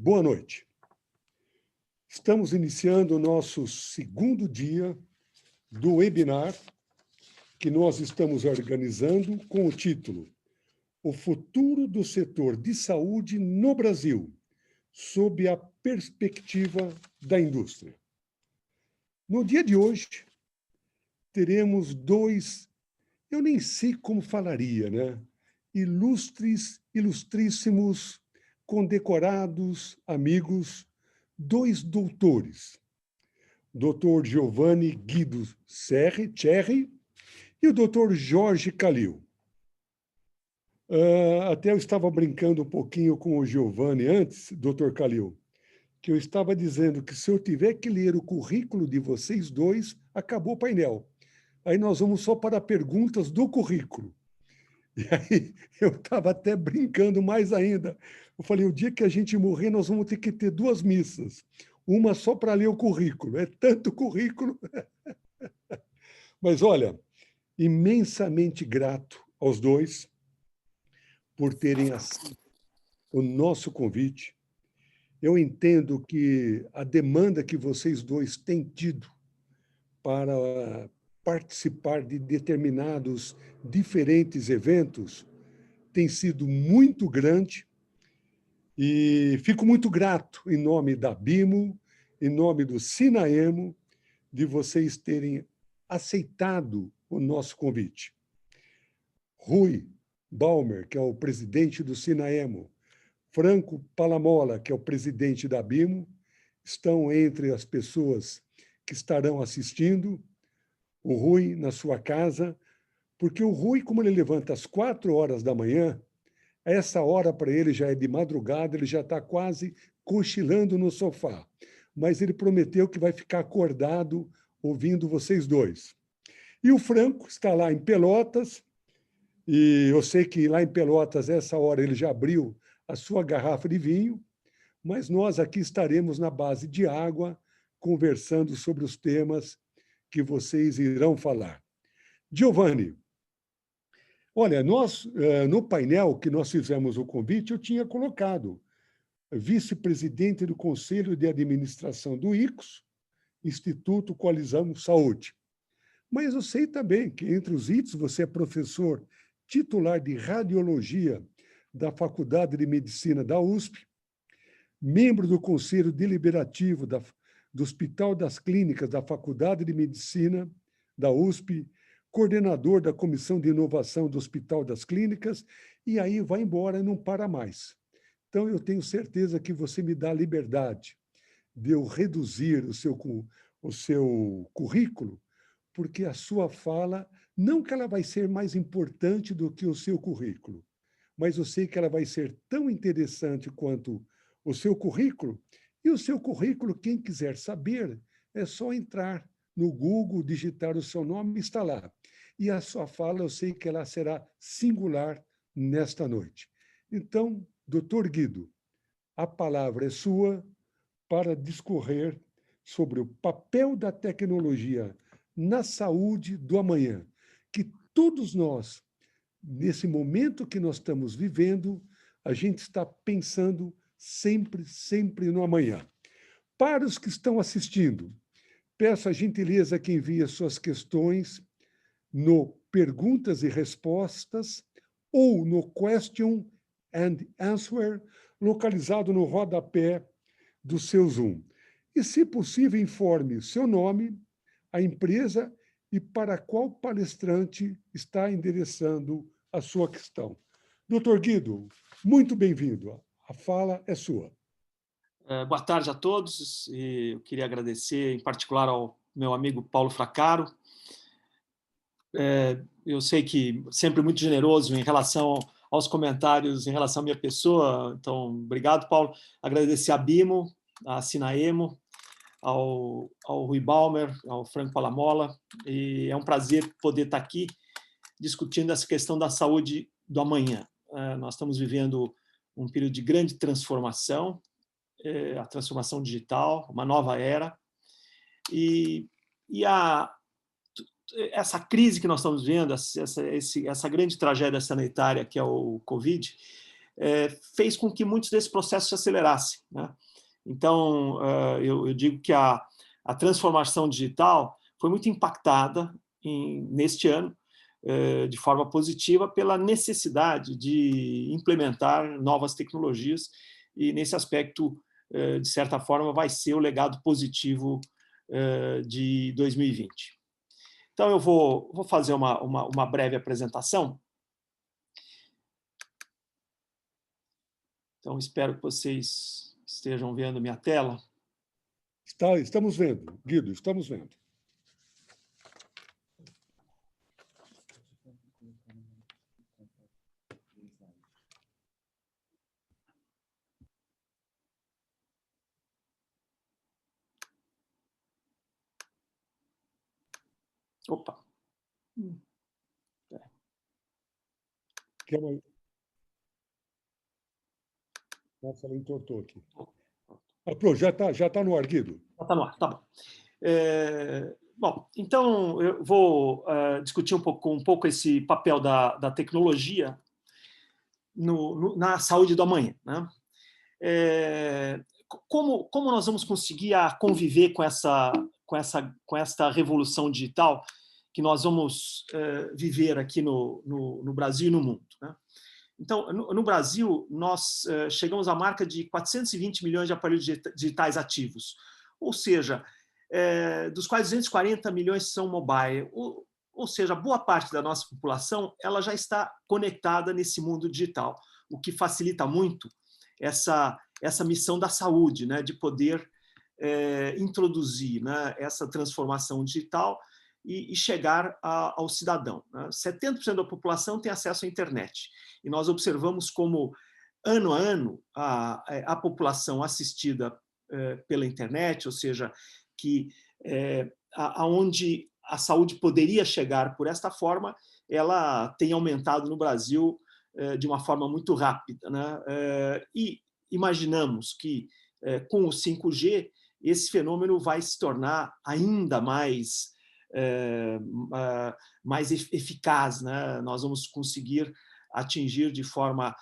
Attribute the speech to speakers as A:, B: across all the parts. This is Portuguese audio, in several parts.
A: Boa noite. Estamos iniciando o nosso segundo dia do webinar que nós estamos organizando com o título O futuro do setor de saúde no Brasil, sob a perspectiva da indústria. No dia de hoje, teremos dois, eu nem sei como falaria, né? Ilustríssimos, condecorados amigos, dois doutores, Dr. Giovanni Guido Cerri e o Dr. Jorge Calil. Até eu estava brincando um pouquinho com o Giovanni antes, Dr. Calil, que eu estava dizendo que se eu tiver que ler o currículo de vocês dois, acabou o painel. Aí nós vamos só para perguntas do currículo. E aí eu estava até brincando mais ainda. Eu falei, o dia que a gente morrer, nós vamos ter que ter duas missas. Uma só para ler o currículo. É tanto currículo. Mas, olha, imensamente grato aos dois por terem aceito o nosso convite. Eu entendo que a demanda que vocês dois têm tido para participar de determinados diferentes eventos tem sido muito grande e fico muito grato em nome da BIMO, em nome do Sinaemo, de vocês terem aceitado o nosso convite. Rui Balmer, que é o presidente do Sinaemo, Franco Palamola, que é o presidente da BIMO, estão entre as pessoas que estarão assistindo. O Rui na sua casa, porque o Rui, como ele levanta às 4 horas da manhã, essa hora para ele já é de madrugada, ele já está quase cochilando no sofá. Mas ele prometeu que vai ficar acordado ouvindo vocês dois. E o Franco está lá em Pelotas, e eu sei que lá em Pelotas, essa hora, ele já abriu a sua garrafa de vinho, mas nós aqui estaremos na base de água, conversando sobre os temas que vocês irão falar. Giovanni, olha, nós, no painel que nós fizemos o convite, eu tinha colocado vice-presidente do Conselho de Administração do ICOS, Instituto Coalizão Saúde. Mas eu sei também que, entre os ITs, você é professor titular de Radiologia da Faculdade de Medicina da USP, membro do Conselho Deliberativo do Hospital das Clínicas da Faculdade de Medicina da USP, coordenador da Comissão de Inovação do Hospital das Clínicas, e aí vai embora e não para mais. Então, eu tenho certeza que você me dá a liberdade de eu reduzir o seu currículo, porque a sua fala, não que ela vai ser mais importante do que o seu currículo, mas eu sei que ela vai ser tão interessante quanto o seu currículo. E o seu currículo, quem quiser saber, é só entrar no Google, digitar o seu nome e está lá. E a sua fala, eu sei que ela será singular nesta noite. Então, doutor Guido, a palavra é sua para discorrer sobre o papel da tecnologia na saúde do amanhã, que todos nós, nesse momento que nós estamos vivendo, a gente está pensando sempre no amanhã. Para os que estão assistindo, peço a gentileza que envie suas questões no Perguntas e Respostas ou no Question and Answer, localizado no rodapé do seu Zoom. E, se possível, informe o seu nome, a empresa e para qual palestrante está endereçando a sua questão. Doutor Guido, muito bem-vindo. A fala é sua.
B: Boa tarde a todos. E eu queria agradecer, em particular, ao meu amigo Paulo Fracaro. Eu sei que sempre muito generoso em relação aos comentários em relação à minha pessoa. Então, obrigado, Paulo. Agradecer a BIMO, a Sinaemo, ao Rui Balmer, ao Franco Palamola. E é um prazer poder estar aqui discutindo essa questão da saúde do amanhã. Nós estamos vivendo um período de grande transformação, a transformação digital, uma nova era. E essa crise que nós estamos vendo, essa grande tragédia sanitária que é o Covid, fez com que muitos desses processos se acelerassem, né? Então, eu digo que a transformação digital foi muito impactada neste ano, de forma positiva, pela necessidade de implementar novas tecnologias, e, nesse aspecto, de certa forma, vai ser o legado positivo de 2020. Então, eu vou fazer uma breve apresentação. Então, espero que vocês estejam vendo minha tela.
A: Estamos vendo, Guido, estamos vendo.
B: Opa!
A: Nossa, ela entortou aqui. Pronto, já tá no ar, Guido.
B: Já está no ar, tá bom. Bom, então eu vou discutir um pouco esse papel da tecnologia na saúde do amanhã, né? Como nós vamos conseguir conviver com essa revolução digital que nós vamos viver aqui no Brasil e no mundo, né? Então, no Brasil, nós chegamos à marca de 420 milhões de aparelhos digitais ativos, ou seja, dos quais 240 milhões são mobile, ou seja, boa parte da nossa população ela já está conectada nesse mundo digital, o que facilita muito essa missão da saúde, né, de poder introduzir, né, essa transformação digital e chegar ao cidadão, né? 70% da população tem acesso à internet, e nós observamos como, ano a ano, a população assistida pela internet, ou seja, que aonde a saúde poderia chegar por esta forma, ela tem aumentado no Brasil de uma forma muito rápida, né? E imaginamos que, com o 5G, esse fenômeno vai se tornar ainda mais eficaz, né? Nós vamos conseguir atingir de forma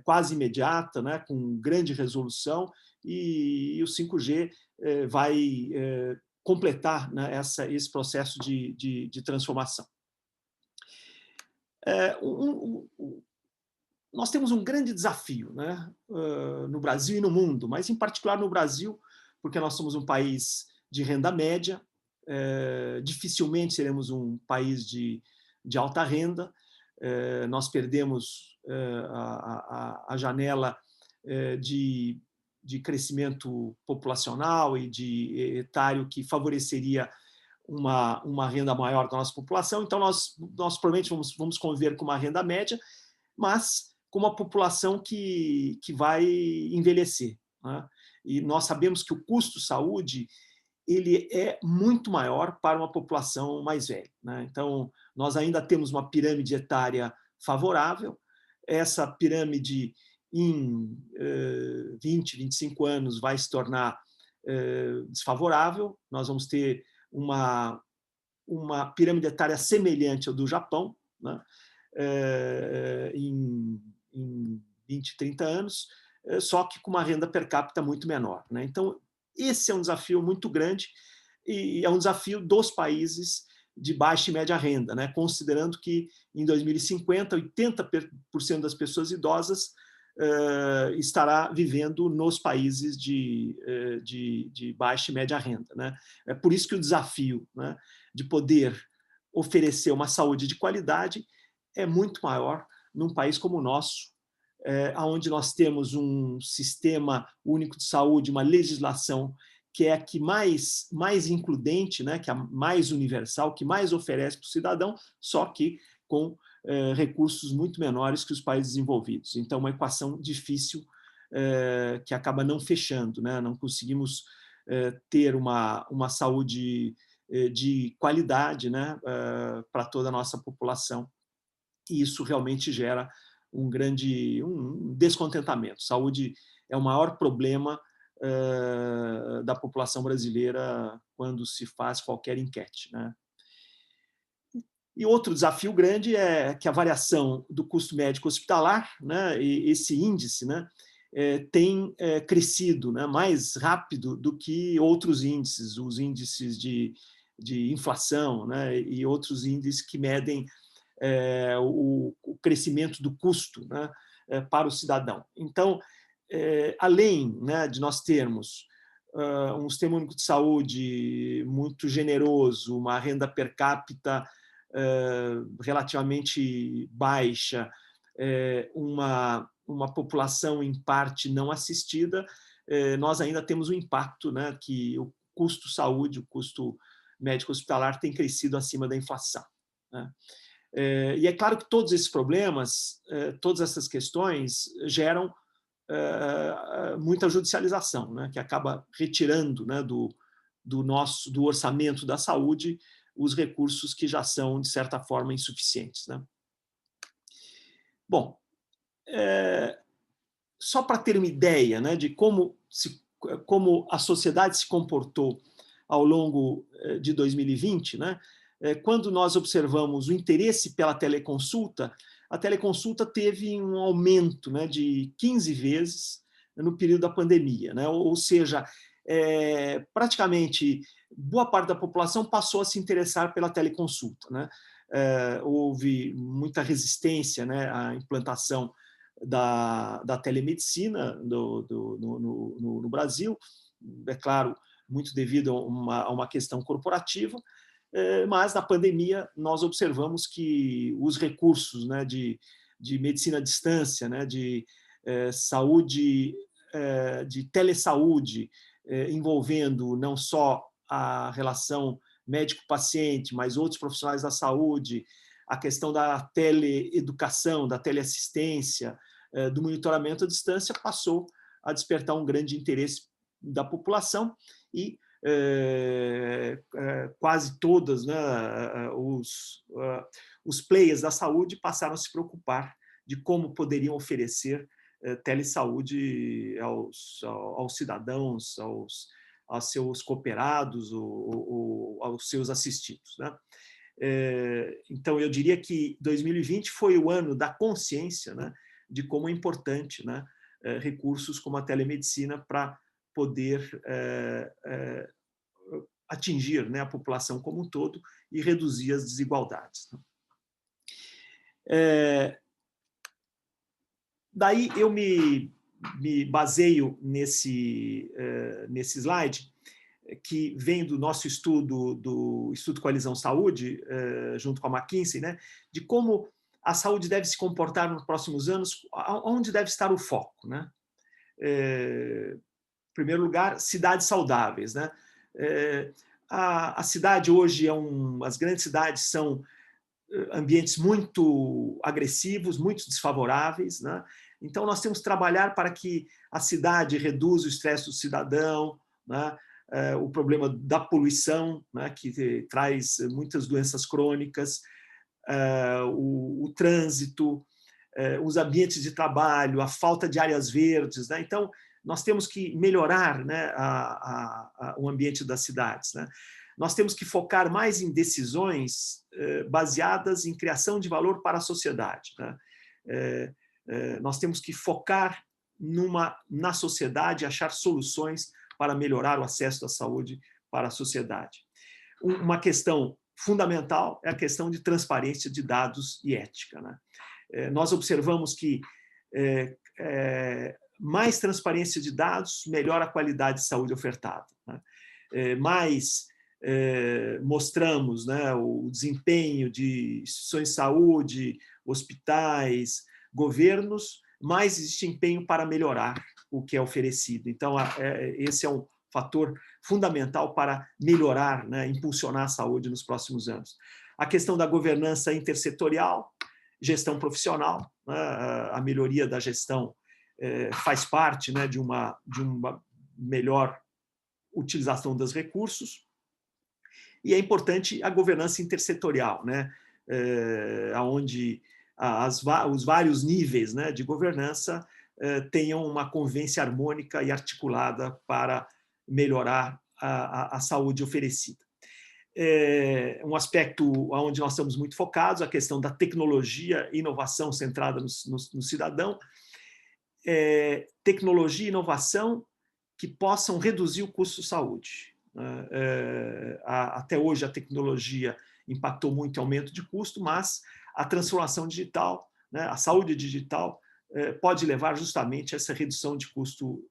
B: quase imediata, né, com grande resolução, e o 5G vai completar, né, esse processo de transformação. Nós temos um grande desafio, né, no Brasil e no mundo, mas em particular no Brasil, porque nós somos um país de renda média, dificilmente seremos um país de alta renda. Nós perdemos a janela de crescimento populacional e de etário que favoreceria uma renda maior da nossa população. Então, nós provavelmente vamos conviver com uma renda média, mas com uma população que vai envelhecer, né? E nós sabemos que o custo saúde ele é muito maior para uma população mais velha, né? Então, nós ainda temos uma pirâmide etária favorável. Essa pirâmide, em 20, 25 anos, vai se tornar desfavorável. Nós vamos ter uma pirâmide etária semelhante ao do Japão, né? Em 20, 30 anos, só que com uma renda per capita muito menor, né? Então, esse é um desafio muito grande, e é um desafio dos países de baixa e média renda, né? Considerando que, em 2050, 80% das pessoas idosas estará vivendo nos países de baixa e média renda, né? É por isso que o desafio, né, de poder oferecer uma saúde de qualidade é muito maior num país como o nosso, onde nós temos um sistema único de saúde, uma legislação que é a que mais includente, né, que é a mais universal, que mais oferece para o cidadão, só que com recursos muito menores que os países desenvolvidos. Então, uma equação difícil que acaba não fechando, né? Não conseguimos ter uma saúde de qualidade, né, para toda a nossa população. E isso realmente gera um descontentamento. Saúde é o maior problema da população brasileira quando se faz qualquer enquete, né? E outro desafio grande é que a variação do custo médico hospitalar, né, e esse índice, né, tem crescido, né, mais rápido do que outros índices, os índices de inflação, né, e outros índices que medem o crescimento do custo, né, para o cidadão. Então, além, né, de nós termos um sistema único de saúde muito generoso, uma renda per capita relativamente baixa, uma população em parte não assistida, nós ainda temos o impacto, né, que o custo saúde, o custo médico hospitalar tem crescido acima da inflação, né? E é claro que todos esses problemas, todas essas questões geram muita judicialização, né, que acaba retirando, né, do orçamento da saúde os recursos que já são, de certa forma, insuficientes, né? Bom, só para ter uma ideia, né, de como a sociedade se comportou ao longo de 2020, né, quando nós observamos o interesse pela teleconsulta, a teleconsulta teve um aumento, né, de 15 vezes no período da pandemia, né? Ou seja, praticamente boa parte da população passou a se interessar pela teleconsulta, né? Houve muita resistência, né, à implantação da telemedicina no Brasil, é claro, muito devido a uma questão corporativa, mas na pandemia nós observamos que os recursos, né, de medicina à distância, né, de saúde, de telesaúde, envolvendo não só a relação médico-paciente, mas outros profissionais da saúde, a questão da teleeducação, da teleassistência, do monitoramento à distância, passou a despertar um grande interesse da população e quase todas, né, os players da saúde passaram a se preocupar de como poderiam oferecer telesaúde aos cidadãos, aos seus cooperados, ou aos seus assistidos, né? Então, eu diria que 2020 foi o ano da consciência, né, de como é importante, né, recursos como a telemedicina para poder atingir, né, a população como um todo e reduzir as desigualdades. Daí eu me baseio nesse slide, que vem do nosso estudo, do Instituto Coalizão Saúde, junto com a McKinsey, né, de como a saúde deve se comportar nos próximos anos, onde deve estar o foco, né? Em primeiro lugar, cidades saudáveis, né? A cidade hoje as grandes cidades são ambientes muito agressivos, muito desfavoráveis, né? Então nós temos que trabalhar para que a cidade reduza o estresse do cidadão, né? O problema da poluição, né, que traz muitas doenças crônicas, o trânsito, os ambientes de trabalho, a falta de áreas verdes, né? Então, nós temos que melhorar, né, o ambiente das cidades, né? Nós temos que focar mais em decisões baseadas em criação de valor para a sociedade, né? Nós temos que focar na sociedade, achar soluções para melhorar o acesso à saúde para a sociedade. Uma questão fundamental é a questão de transparência de dados e ética, né? Nós observamos que mais transparência de dados melhora a qualidade de saúde ofertada, né? Mais mostramos, né, o desempenho de instituições de saúde, hospitais, governos, mais existe empenho para melhorar o que é oferecido. Então, esse é um fator fundamental para melhorar, né, impulsionar a saúde nos próximos anos. A questão da governança intersetorial, gestão profissional, né, a melhoria da gestão faz parte, né, de uma melhor utilização dos recursos. E é importante a governança intersetorial, né, onde os vários níveis, né, de governança tenham uma convivência harmônica e articulada para melhorar a saúde oferecida. um aspecto onde nós estamos muito focados, a questão da tecnologia e inovação centrada no cidadão, tecnologia e inovação que possam reduzir o custo de saúde. Até hoje a tecnologia impactou muito em aumento de custo, mas a transformação digital, né, a saúde digital, pode levar justamente a essa redução de custo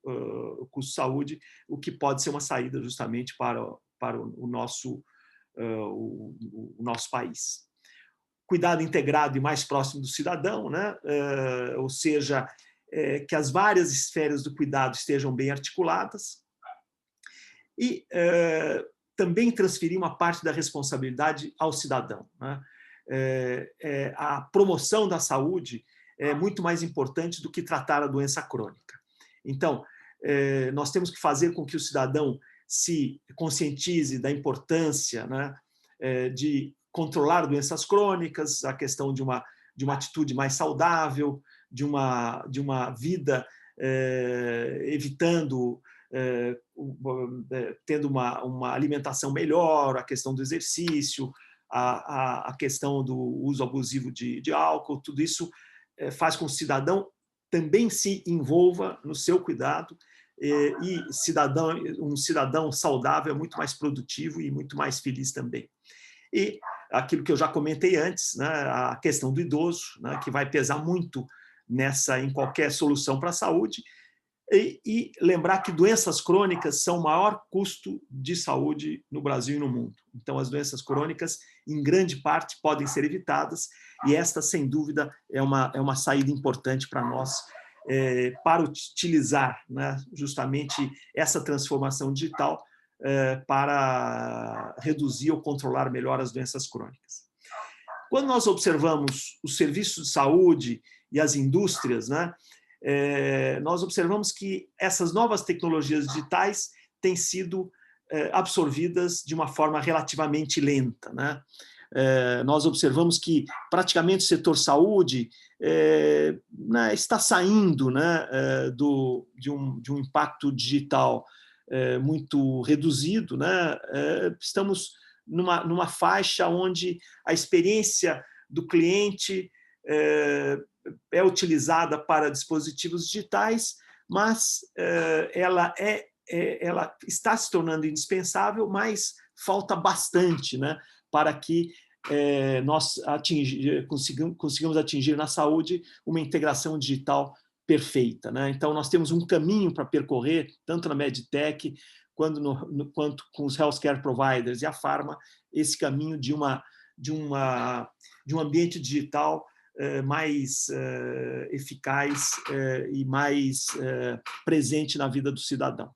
B: de saúde, o que pode ser uma saída justamente para o nosso país. Cuidado integrado e mais próximo do cidadão, né? Ou seja, que as várias esferas do cuidado estejam bem articuladas e também transferir uma parte da responsabilidade ao cidadão, né? A promoção da saúde é muito mais importante do que tratar a doença crônica. Então, nós temos que fazer com que o cidadão se conscientize da importância, né, de controlar doenças crônicas, a questão de uma atitude mais saudável, de uma vida evitando, tendo uma alimentação melhor, a questão do exercício, a questão do uso abusivo de álcool, tudo isso faz com que o cidadão também se envolva no seu cuidado, e um cidadão saudável é muito mais produtivo e muito mais feliz também. E aquilo que eu já comentei antes, né, a questão do idoso, né, que vai pesar muito em qualquer solução para a saúde, e lembrar que doenças crônicas são o maior custo de saúde no Brasil e no mundo. Então, as doenças crônicas, em grande parte, podem ser evitadas, e esta, sem dúvida, é uma saída importante para nós, para utilizar, né, justamente essa transformação digital para reduzir ou controlar melhor as doenças crônicas. Quando nós observamos os serviços de saúde e as indústrias, né, nós observamos que essas novas tecnologias digitais têm sido absorvidas de uma forma relativamente lenta, né? Nós observamos que praticamente o setor saúde né, está saindo, né, de um impacto digital muito reduzido, né? Estamos numa faixa onde a experiência do cliente é utilizada para dispositivos digitais, mas ela está se tornando indispensável, mas falta bastante, né, para que nós consigamos atingir na saúde uma integração digital perfeita, né? Então, nós temos um caminho para percorrer, tanto na MedTech quanto com os healthcare providers e a Pharma, esse caminho de um ambiente digital mais eficaz e mais presente na vida do cidadão.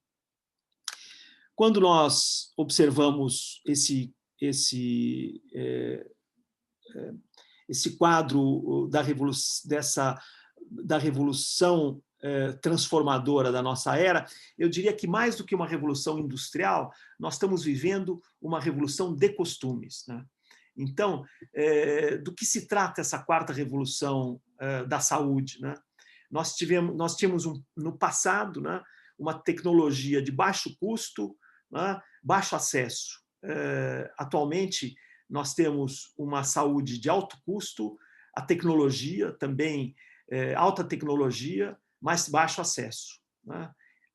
B: Quando nós observamos esse quadro da revolução transformadora da nossa era, eu diria que mais do que uma revolução industrial, nós estamos vivendo uma revolução de costumes, né? Então, do que se trata essa quarta revolução da saúde, né? Nós tínhamos no passado, né, uma tecnologia de baixo custo, né, baixo acesso. Atualmente, nós temos uma saúde de alto custo, a tecnologia também, alta tecnologia, mas baixo acesso, né?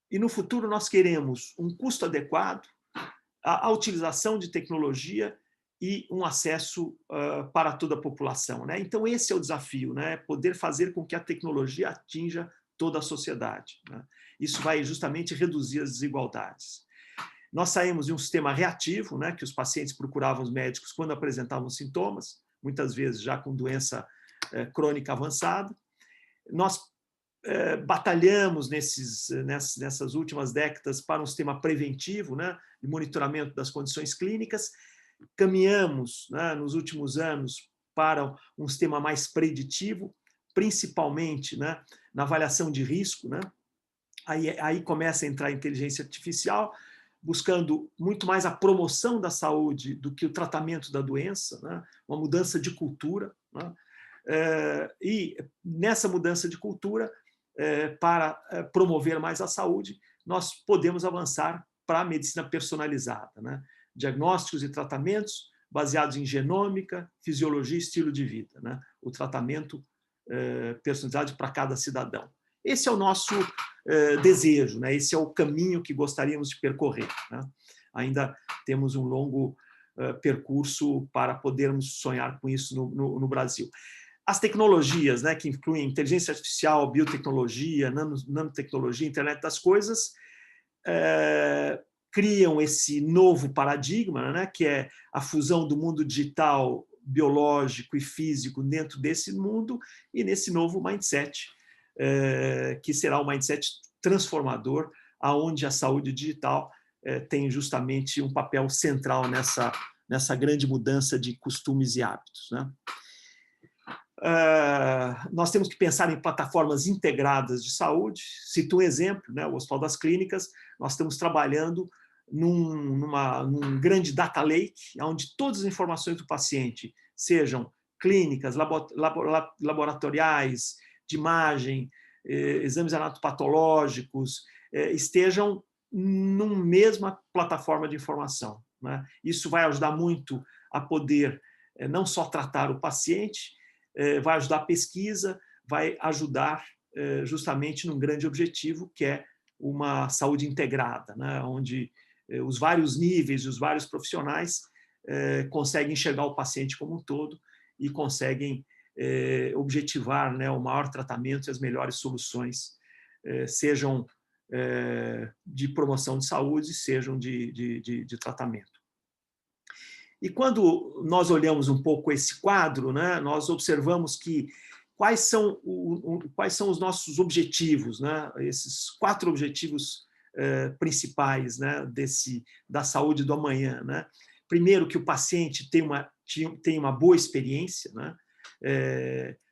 B: E no futuro nós queremos um custo adequado, a utilização de tecnologia e um acesso para toda a população, né? Então, esse é o desafio, né? Poder fazer com que a tecnologia atinja toda a sociedade, né? Isso vai justamente reduzir as desigualdades. Nós saímos de um sistema reativo, né, que os pacientes procuravam os médicos quando apresentavam sintomas, muitas vezes já com doença crônica avançada. Nós batalhamos nessas últimas décadas para um sistema preventivo, né, de monitoramento das condições clínicas. Caminhamos, né, nos últimos anos para um sistema mais preditivo, principalmente, né, na avaliação de risco, né? Aí começa a entrar a inteligência artificial, buscando muito mais a promoção da saúde do que o tratamento da doença, né? Uma mudança de cultura, né? E nessa mudança de cultura, para promover mais a saúde, nós podemos avançar para a medicina personalizada, né? diagnósticos e tratamentos baseados em genômica, fisiologia e estilo de vida, né? O tratamento personalizado para cada cidadão. Esse é o nosso desejo, né? Esse é o caminho que gostaríamos de percorrer, né? Ainda temos um longo percurso para podermos sonhar com isso no Brasil. As tecnologias, né, que incluem inteligência artificial, biotecnologia, nanotecnologia, internet das coisas, criam esse novo paradigma, né, que é a fusão do mundo digital, biológico e físico dentro desse mundo e nesse novo mindset, que será um mindset transformador, aonde a saúde digital tem justamente um papel central nessa grande mudança de costumes e hábitos, né? Nós temos que pensar em plataformas integradas de saúde. Cito um exemplo, né, o Hospital das Clínicas. Nós estamos trabalhando num grande data lake, onde todas as informações do paciente, sejam clínicas, laboratoriais, de imagem, exames anatopatológicos, estejam numa mesma plataforma de informação, né? Isso vai ajudar muito a poder não só tratar o paciente, vai ajudar a pesquisa, vai ajudar justamente num grande objetivo, que é uma saúde integrada, né? Onde os vários níveis e os vários profissionais conseguem enxergar o paciente como um todo e conseguem objetivar, né, o maior tratamento e as melhores soluções, sejam de promoção de saúde, sejam de tratamento. E quando nós olhamos um pouco esse quadro, né, nós observamos que quais são os nossos objetivos, né, esses 4 objetivos principais, né, da saúde do amanhã, né? Primeiro, que o paciente tenha uma boa experiência, né?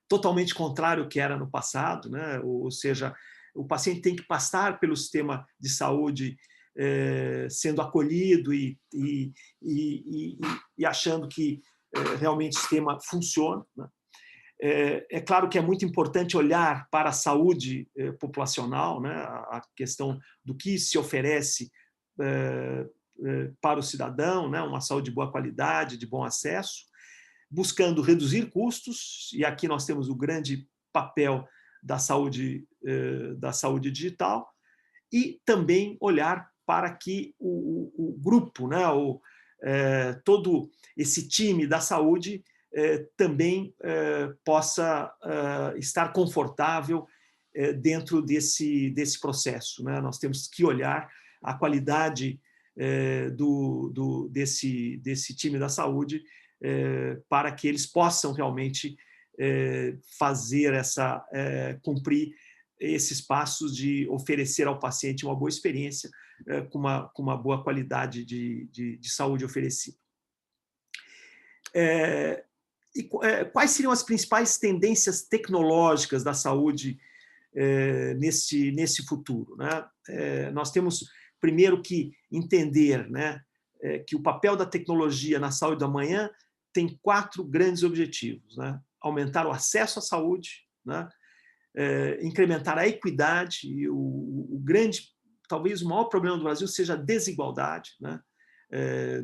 B: Totalmente contrário ao que era no passado, né? Ou seja, o paciente tem que passar pelo sistema de saúde sendo acolhido e achando que realmente o sistema funciona, né? É claro que é muito importante olhar para a saúde populacional, né? A questão do que se oferece para o cidadão, né? Uma saúde de boa qualidade, de bom acesso, buscando reduzir custos, e aqui nós temos o grande papel da saúde digital, e também olhar para que o grupo, né? Todo esse time da saúde também possa estar confortável dentro desse processo, né? Nós temos que olhar a qualidade desse time da saúde para que eles possam realmente fazer cumprir esses passos de oferecer ao paciente uma boa experiência com uma boa qualidade de saúde oferecida. E quais seriam as principais tendências tecnológicas da saúde nesse futuro, né? Nós temos, primeiro, que entender, né, que o papel da tecnologia na saúde do amanhã tem 4 grandes objetivos, né? Aumentar o acesso à saúde, né? Incrementar a equidade, e talvez o maior problema do Brasil seja a desigualdade, né,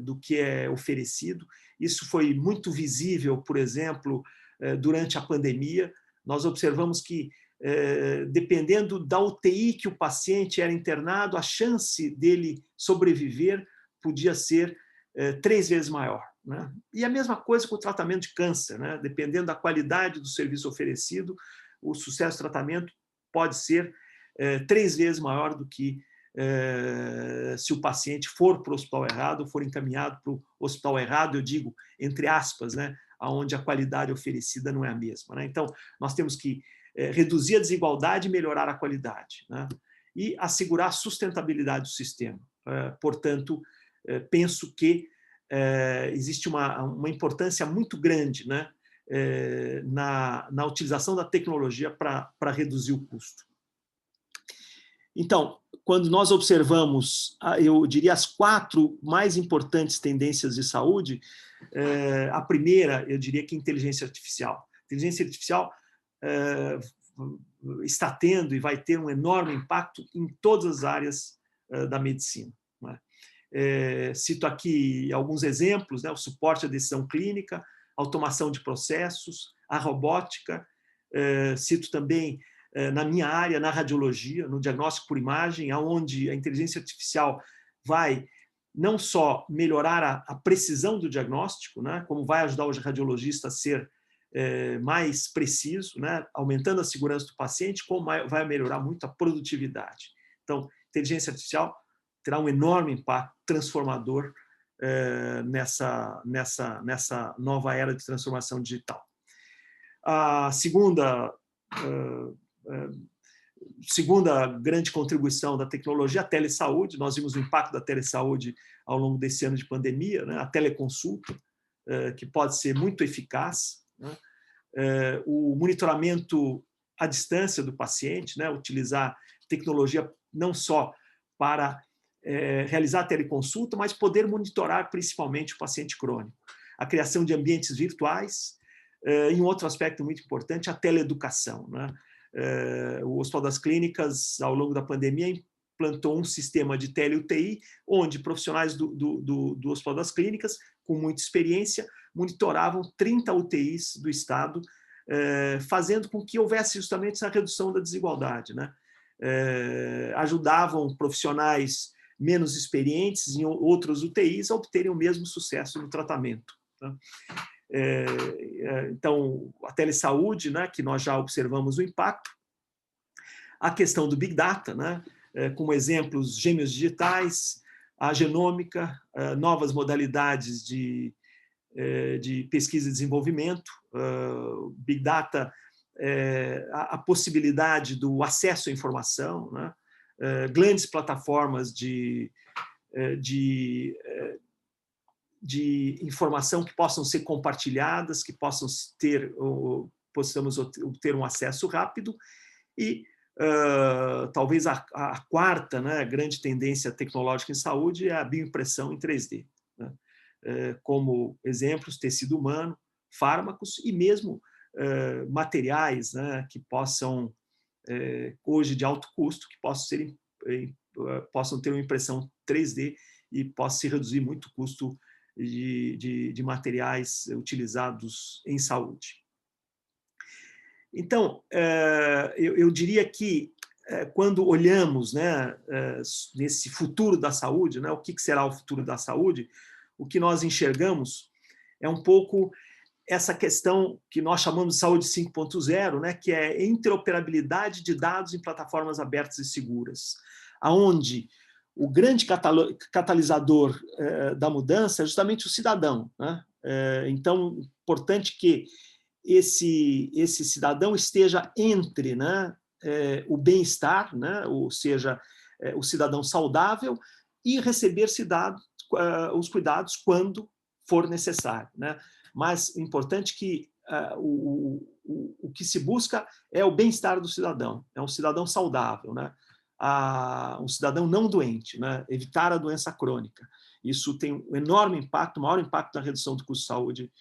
B: do que é oferecido. Isso foi muito visível, por exemplo, durante a pandemia. Nós observamos que, dependendo da UTI que o paciente era internado, a chance dele sobreviver podia ser 3 vezes maior, né? E a mesma coisa com o tratamento de câncer, né? Dependendo da qualidade do serviço oferecido, o sucesso do tratamento pode ser 3 vezes maior do que se o paciente for para o hospital errado, ou for encaminhado para o hospital errado, eu digo, entre aspas, né, onde a qualidade oferecida não é a mesma, né? Então, nós temos que reduzir a desigualdade e melhorar a qualidade, né? E assegurar a sustentabilidade do sistema. Portanto, penso que existe uma importância muito grande, né, na utilização da tecnologia para reduzir o custo. Então, quando nós observamos, eu diria, as 4 mais importantes tendências de saúde, a primeira, eu diria que é inteligência artificial. A inteligência artificial está tendo e vai ter um enorme impacto em todas as áreas da medicina, né? Cito aqui alguns exemplos, né? O suporte à decisão clínica, automação de processos, a robótica. Cito também, na minha área, na radiologia, no diagnóstico por imagem, onde a inteligência artificial vai não só melhorar a precisão do diagnóstico, né? Como vai ajudar o radiologista a ser mais preciso, né? Aumentando a segurança do paciente, como vai melhorar muito a produtividade. Então, inteligência artificial terá um enorme impacto transformador nessa nova era de transformação digital. A segunda grande contribuição da tecnologia, a telesaúde. Nós vimos o impacto da telesaúde ao longo desse ano de pandemia, né? A teleconsulta, que pode ser muito eficaz, né? O monitoramento à distância do paciente, né? Utilizar tecnologia não só para realizar a teleconsulta, mas poder monitorar principalmente o paciente crônico. A criação de ambientes virtuais, e um outro aspecto muito importante, a teleeducação, né? O Hospital das Clínicas, ao longo da pandemia, implantou um sistema de tele-UTI, onde profissionais do Hospital das Clínicas, com muita experiência, monitoravam 30 UTIs do Estado, fazendo com que houvesse justamente essa redução da desigualdade, né? Ajudavam profissionais menos experientes em outros UTIs a obterem o mesmo sucesso no tratamento, né? Então, a telesaúde, né, que nós já observamos o impacto. A questão do Big Data, né, como exemplos, gêmeos digitais, a genômica, novas modalidades de pesquisa e desenvolvimento, Big Data, a possibilidade do acesso à informação, né, grandes plataformas de informação que possam ser compartilhadas, que possamos obter um acesso rápido. E talvez a quarta, né, grande tendência tecnológica em saúde é a bioimpressão em 3D, né? Como exemplos, tecido humano, fármacos e mesmo materiais, né, que possam, hoje de alto custo, que possam ter uma impressão 3D e possa se reduzir muito o custo de materiais utilizados em saúde. Então, eu diria que quando olhamos, né, nesse futuro da saúde, né, o que será o futuro da saúde, o que nós enxergamos é um pouco essa questão que nós chamamos de saúde 5.0, né, que é interoperabilidade de dados em plataformas abertas e seguras, aonde o grande catalisador da mudança é justamente o cidadão, né? Então, importante que esse cidadão esteja entre, né, o bem-estar, né, ou seja, o cidadão saudável, e receber os cuidados quando for necessário, né? Mas é importante que o que se busca é o bem-estar do cidadão, é um cidadão saudável, né? Um cidadão não doente, né? Evitar a doença crônica. Isso tem um enorme impacto, o maior impacto na redução do custo de saúde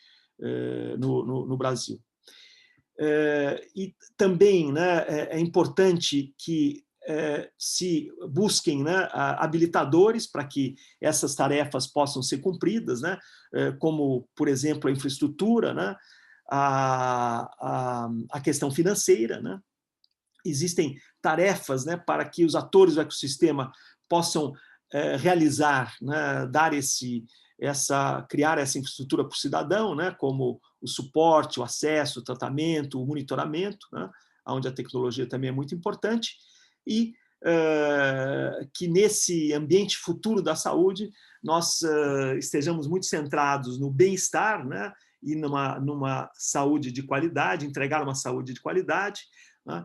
B: no Brasil. E também, né, é importante que se busquem, né, habilitadores para que essas tarefas possam ser cumpridas, né, como, por exemplo, a infraestrutura, né, a questão financeira, né? Existem tarefas, né, para que os atores do ecossistema possam realizar, né, criar essa infraestrutura para o cidadão, né, como o suporte, o acesso, o tratamento, o monitoramento, né, onde a tecnologia também é muito importante, e que nesse ambiente futuro da saúde nós estejamos muito centrados no bem-estar, né, e numa saúde de qualidade, entregar uma saúde de qualidade, né,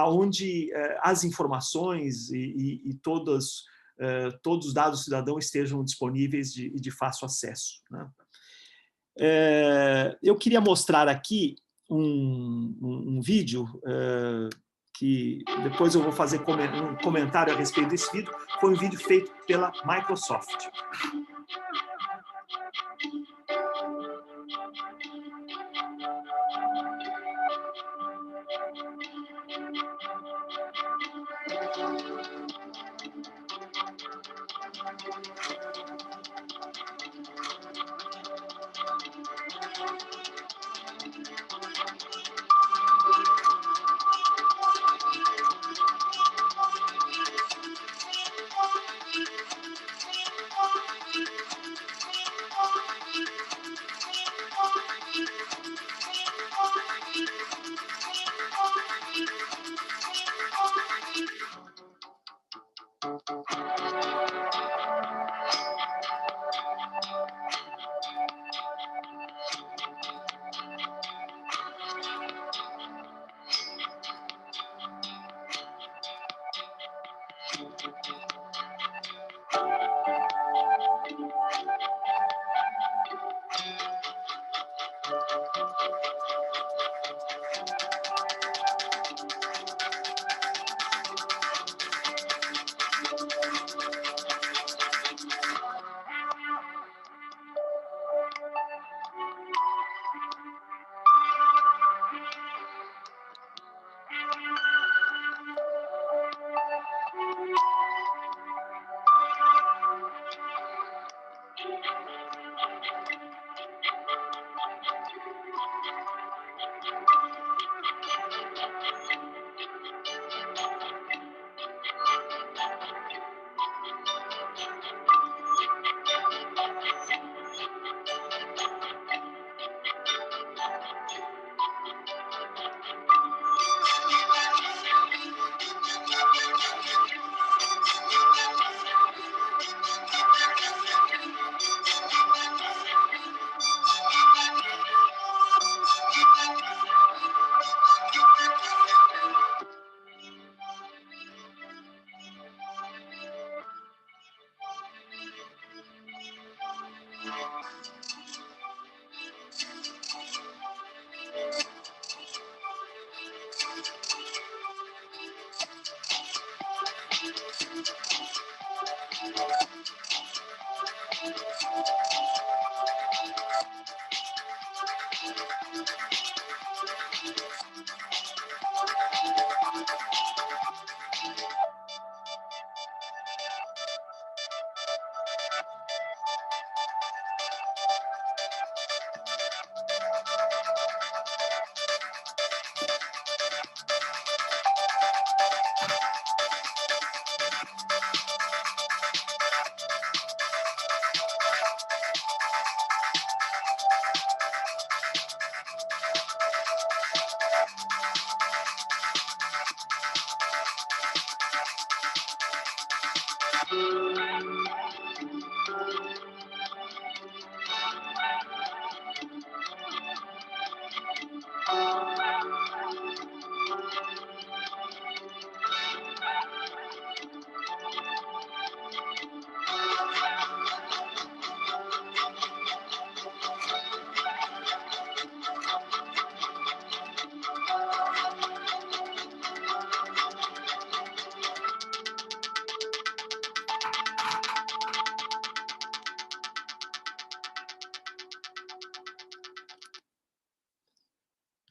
B: onde as informações e todos os dados do cidadão estejam disponíveis e de fácil acesso, né? Eu queria mostrar aqui um vídeo que depois eu vou fazer um comentário a respeito desse vídeo. Foi um vídeo feito pela Microsoft.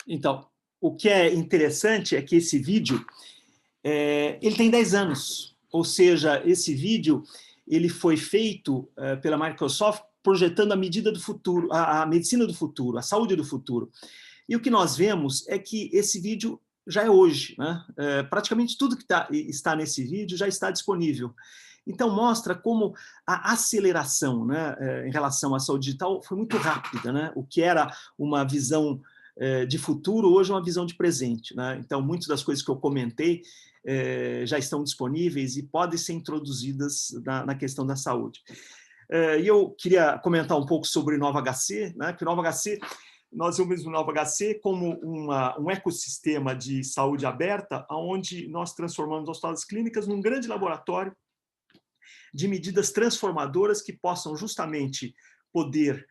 B: Então, o que é interessante é que esse vídeo ele tem 10 anos, ou seja, esse vídeo ele foi feito pela Microsoft projetando a medida do futuro, a medicina do futuro, a saúde do futuro. E o que nós vemos é que esse vídeo já é hoje, né? Praticamente tudo que está nesse vídeo já está disponível. Então, mostra como a aceleração, né, em relação à saúde digital foi muito rápida, né? O que era uma visão de futuro, hoje é uma visão de presente, né? Então, muitas das coisas que eu comentei já estão disponíveis e podem ser introduzidas na questão da saúde. E eu queria comentar um pouco sobre o InovaHC, né? Que o InovaHC, nós vemos o InovaHC como um ecossistema de saúde aberta, onde nós transformamos hospitais clínicas num grande laboratório de medidas transformadoras que possam justamente poder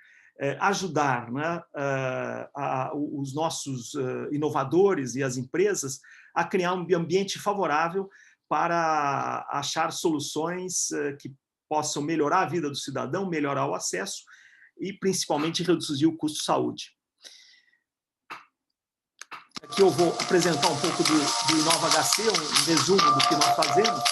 B: ajudar, né, os nossos inovadores e as empresas a criar um ambiente favorável para achar soluções que possam melhorar a vida do cidadão, melhorar o acesso e, principalmente, reduzir o custo de saúde. Aqui eu vou apresentar um pouco do InovaHC, um resumo do que nós fazemos.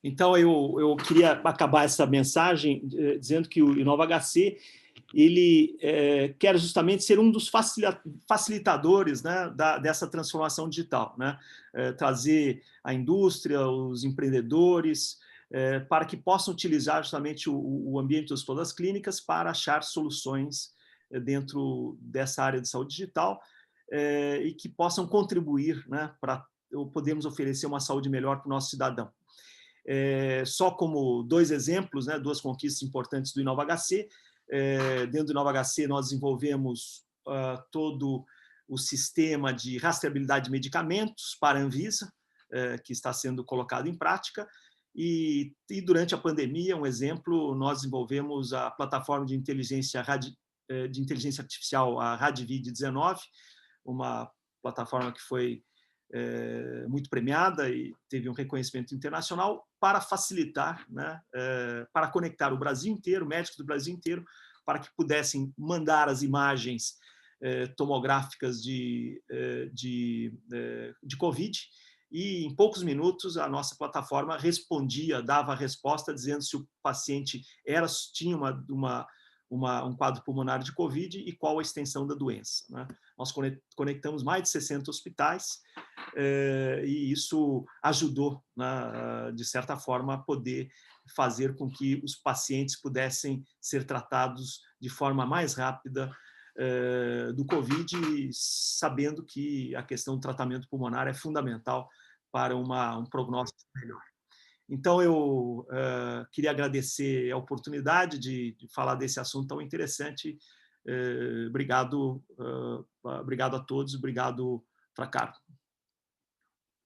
B: Então, eu queria acabar essa mensagem dizendo que o InovaHC ele quer justamente ser um dos facilitadores, né, dessa transformação digital, né? Trazer a indústria, os empreendedores, para que possam utilizar justamente o ambiente das todas as clínicas para achar soluções dentro dessa área de saúde digital e que possam contribuir, né, para podermos oferecer uma saúde melhor para o nosso cidadão. Só como dois exemplos, né, duas conquistas importantes do InovaHC. Dentro do InovaHC, nós desenvolvemos todo o sistema de rastreabilidade de medicamentos para a Anvisa, que está sendo colocado em prática, e durante a pandemia, um exemplo, nós desenvolvemos a plataforma de inteligência artificial, a RadVid-19, uma plataforma que foi muito premiada e teve um reconhecimento internacional para facilitar, né, para conectar o Brasil inteiro, médicos do Brasil inteiro, para que pudessem mandar as imagens tomográficas de Covid, e em poucos minutos a nossa plataforma respondia, dava a resposta dizendo se o paciente tinha um quadro pulmonar de Covid e qual a extensão da doença, né? Nós conectamos mais de 60 hospitais e isso ajudou, né, de certa forma, a poder fazer com que os pacientes pudessem ser tratados de forma mais rápida do Covid, sabendo que a questão do tratamento pulmonar é fundamental para um prognóstico melhor. Então, eu queria agradecer a oportunidade de falar desse assunto tão interessante. Obrigado a todos, obrigado, Fracaro.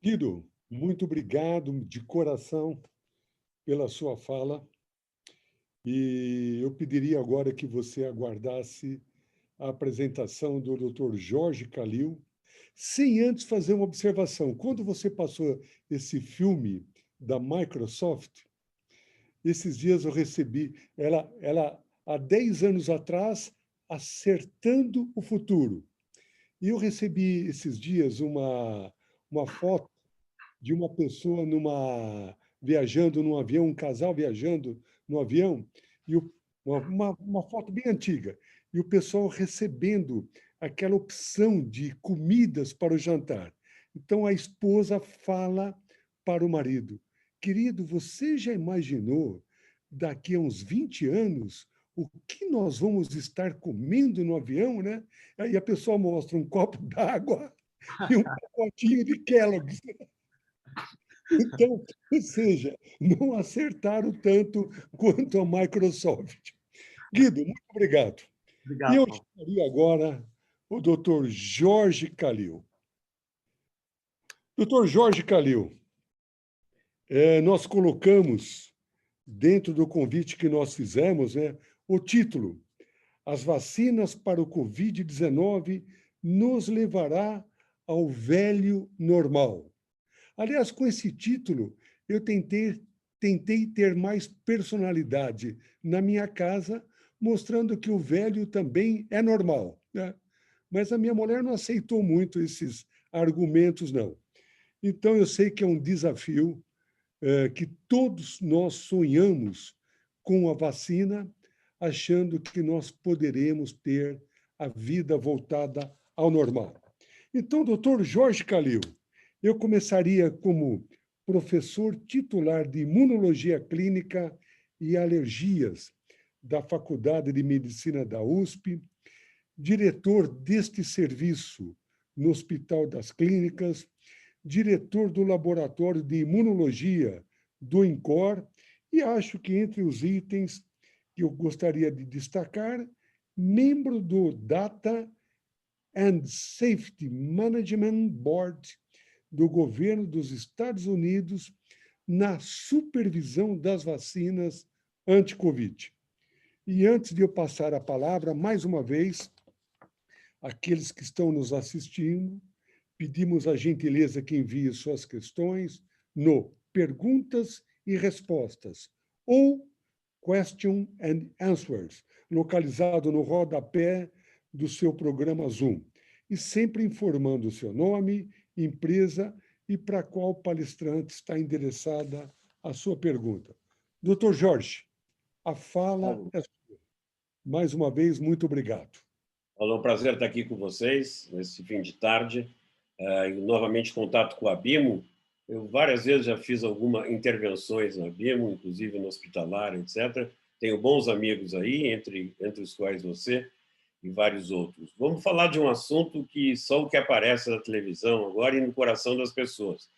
A: Guido, muito obrigado de coração pela sua fala. E eu pediria agora que você aguardasse a apresentação do Dr. Jorge Calil, sem antes fazer uma observação. Quando você passou esse filme da Microsoft, esses dias eu recebi ela há 10 anos atrás, Acertando o Futuro. E eu recebi esses dias uma foto de uma pessoa viajando num avião, um casal viajando no avião, e uma foto bem antiga, e o pessoal recebendo aquela opção de comidas para o jantar. Então a esposa fala para o marido: querido, você já imaginou daqui a uns 20 anos o que nós vamos estar comendo no avião, né? Aí a pessoa mostra um copo d'água e um pacotinho de Kellogg's. Então, ou seja, não acertaram tanto quanto a Microsoft. Guido, muito obrigado. E
B: Obrigado,
A: eu
B: Paulo.
A: chamaria agora o Dr. Jorge Calil. Dr. Jorge Calil, nós colocamos, dentro do convite que nós fizemos, né, o título: As vacinas para o Covid-19 nos levará ao velho normal. Aliás, com esse título, eu tentei ter mais personalidade na minha casa, mostrando que o velho também é normal, né? Mas a minha mulher não aceitou muito esses argumentos, não. Então, eu sei que é um desafio que todos nós sonhamos com a vacina, achando que nós poderemos ter a vida voltada ao normal. Então, doutor Jorge Calil, eu começaria como professor titular de Imunologia Clínica e Alergias da Faculdade de Medicina da USP, diretor deste serviço no Hospital das Clínicas, diretor do Laboratório de Imunologia do INCOR, e acho que entre os itens que eu gostaria de destacar, membro do Data and Safety Management Board do governo dos Estados Unidos na supervisão das vacinas anti-Covid. E antes de eu passar a palavra, mais uma vez, àqueles que estão nos assistindo, pedimos a gentileza que envie suas questões no perguntas e respostas ou Question and Answers, localizado no rodapé do seu programa Zoom, e sempre informando o seu nome, empresa e para qual palestrante está endereçada a sua pergunta. Doutor Jorge, a fala é sua. Mais uma vez, muito obrigado.
C: É um prazer estar aqui com vocês, nesse fim de tarde. Novamente, contato com a Abimo. Eu várias vezes já fiz algumas intervenções na Abimo, inclusive no hospitalar, etc. Tenho bons amigos aí, entre os quais você e vários outros. Vamos falar de um assunto que só o que aparece na televisão agora e no coração das pessoas.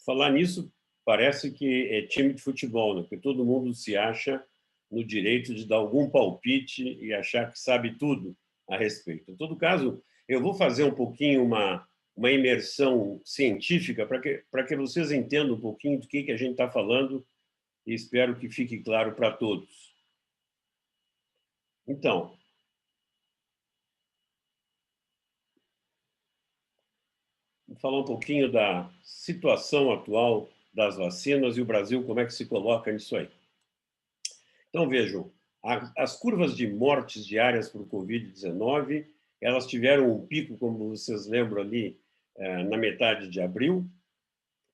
C: Falar nisso parece que é time de futebol, né? Porque todo mundo se acha no direito de dar algum palpite e achar que sabe tudo a respeito. Em todo caso, eu vou fazer um pouquinho uma imersão científica para que vocês entendam um pouquinho do que a gente está falando e espero que fique claro para todos. Então, vou falar um pouquinho da situação atual das vacinas e o Brasil, como é que se coloca nisso aí. Então, vejam, as curvas de mortes diárias por Covid-19, elas tiveram um pico, como vocês lembram ali, na metade de abril,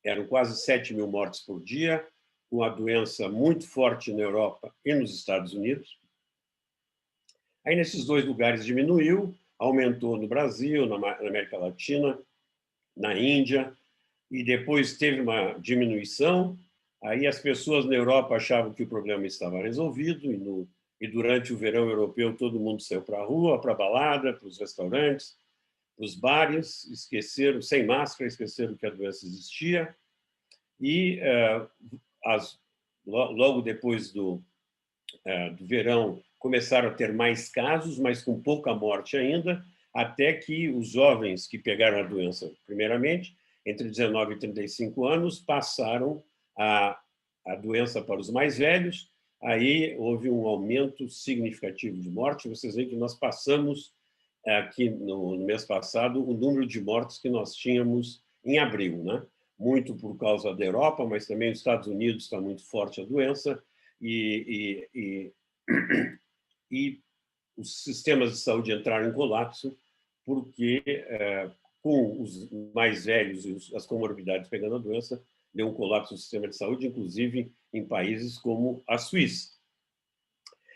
C: eram quase 7.000 mortes por dia, com a doença muito forte na Europa e nos Estados Unidos. Aí, nesses dois lugares diminuiu, aumentou no Brasil, na América Latina, na Índia, e depois teve uma diminuição. Aí as pessoas na Europa achavam que o problema estava resolvido, e durante o verão europeu todo mundo saiu para a rua, para a balada, para os restaurantes, para os bares, esqueceram, sem máscara, esqueceram que a doença existia. E logo depois do verão começaram a ter mais casos, mas com pouca morte ainda, até que os jovens que pegaram a doença, primeiramente, entre 19 e 35 anos, passaram a doença para os mais velhos. Aí houve um aumento significativo de morte. Vocês veem que nós passamos aqui no mês passado o número de mortes que nós tínhamos em abril, né? Muito por causa da Europa, mas também os Estados Unidos está muito forte a doença e os sistemas de saúde entraram em colapso porque com os mais velhos e as comorbidades pegando a doença, deu um colapso no sistema de saúde, inclusive em países como a Suíça.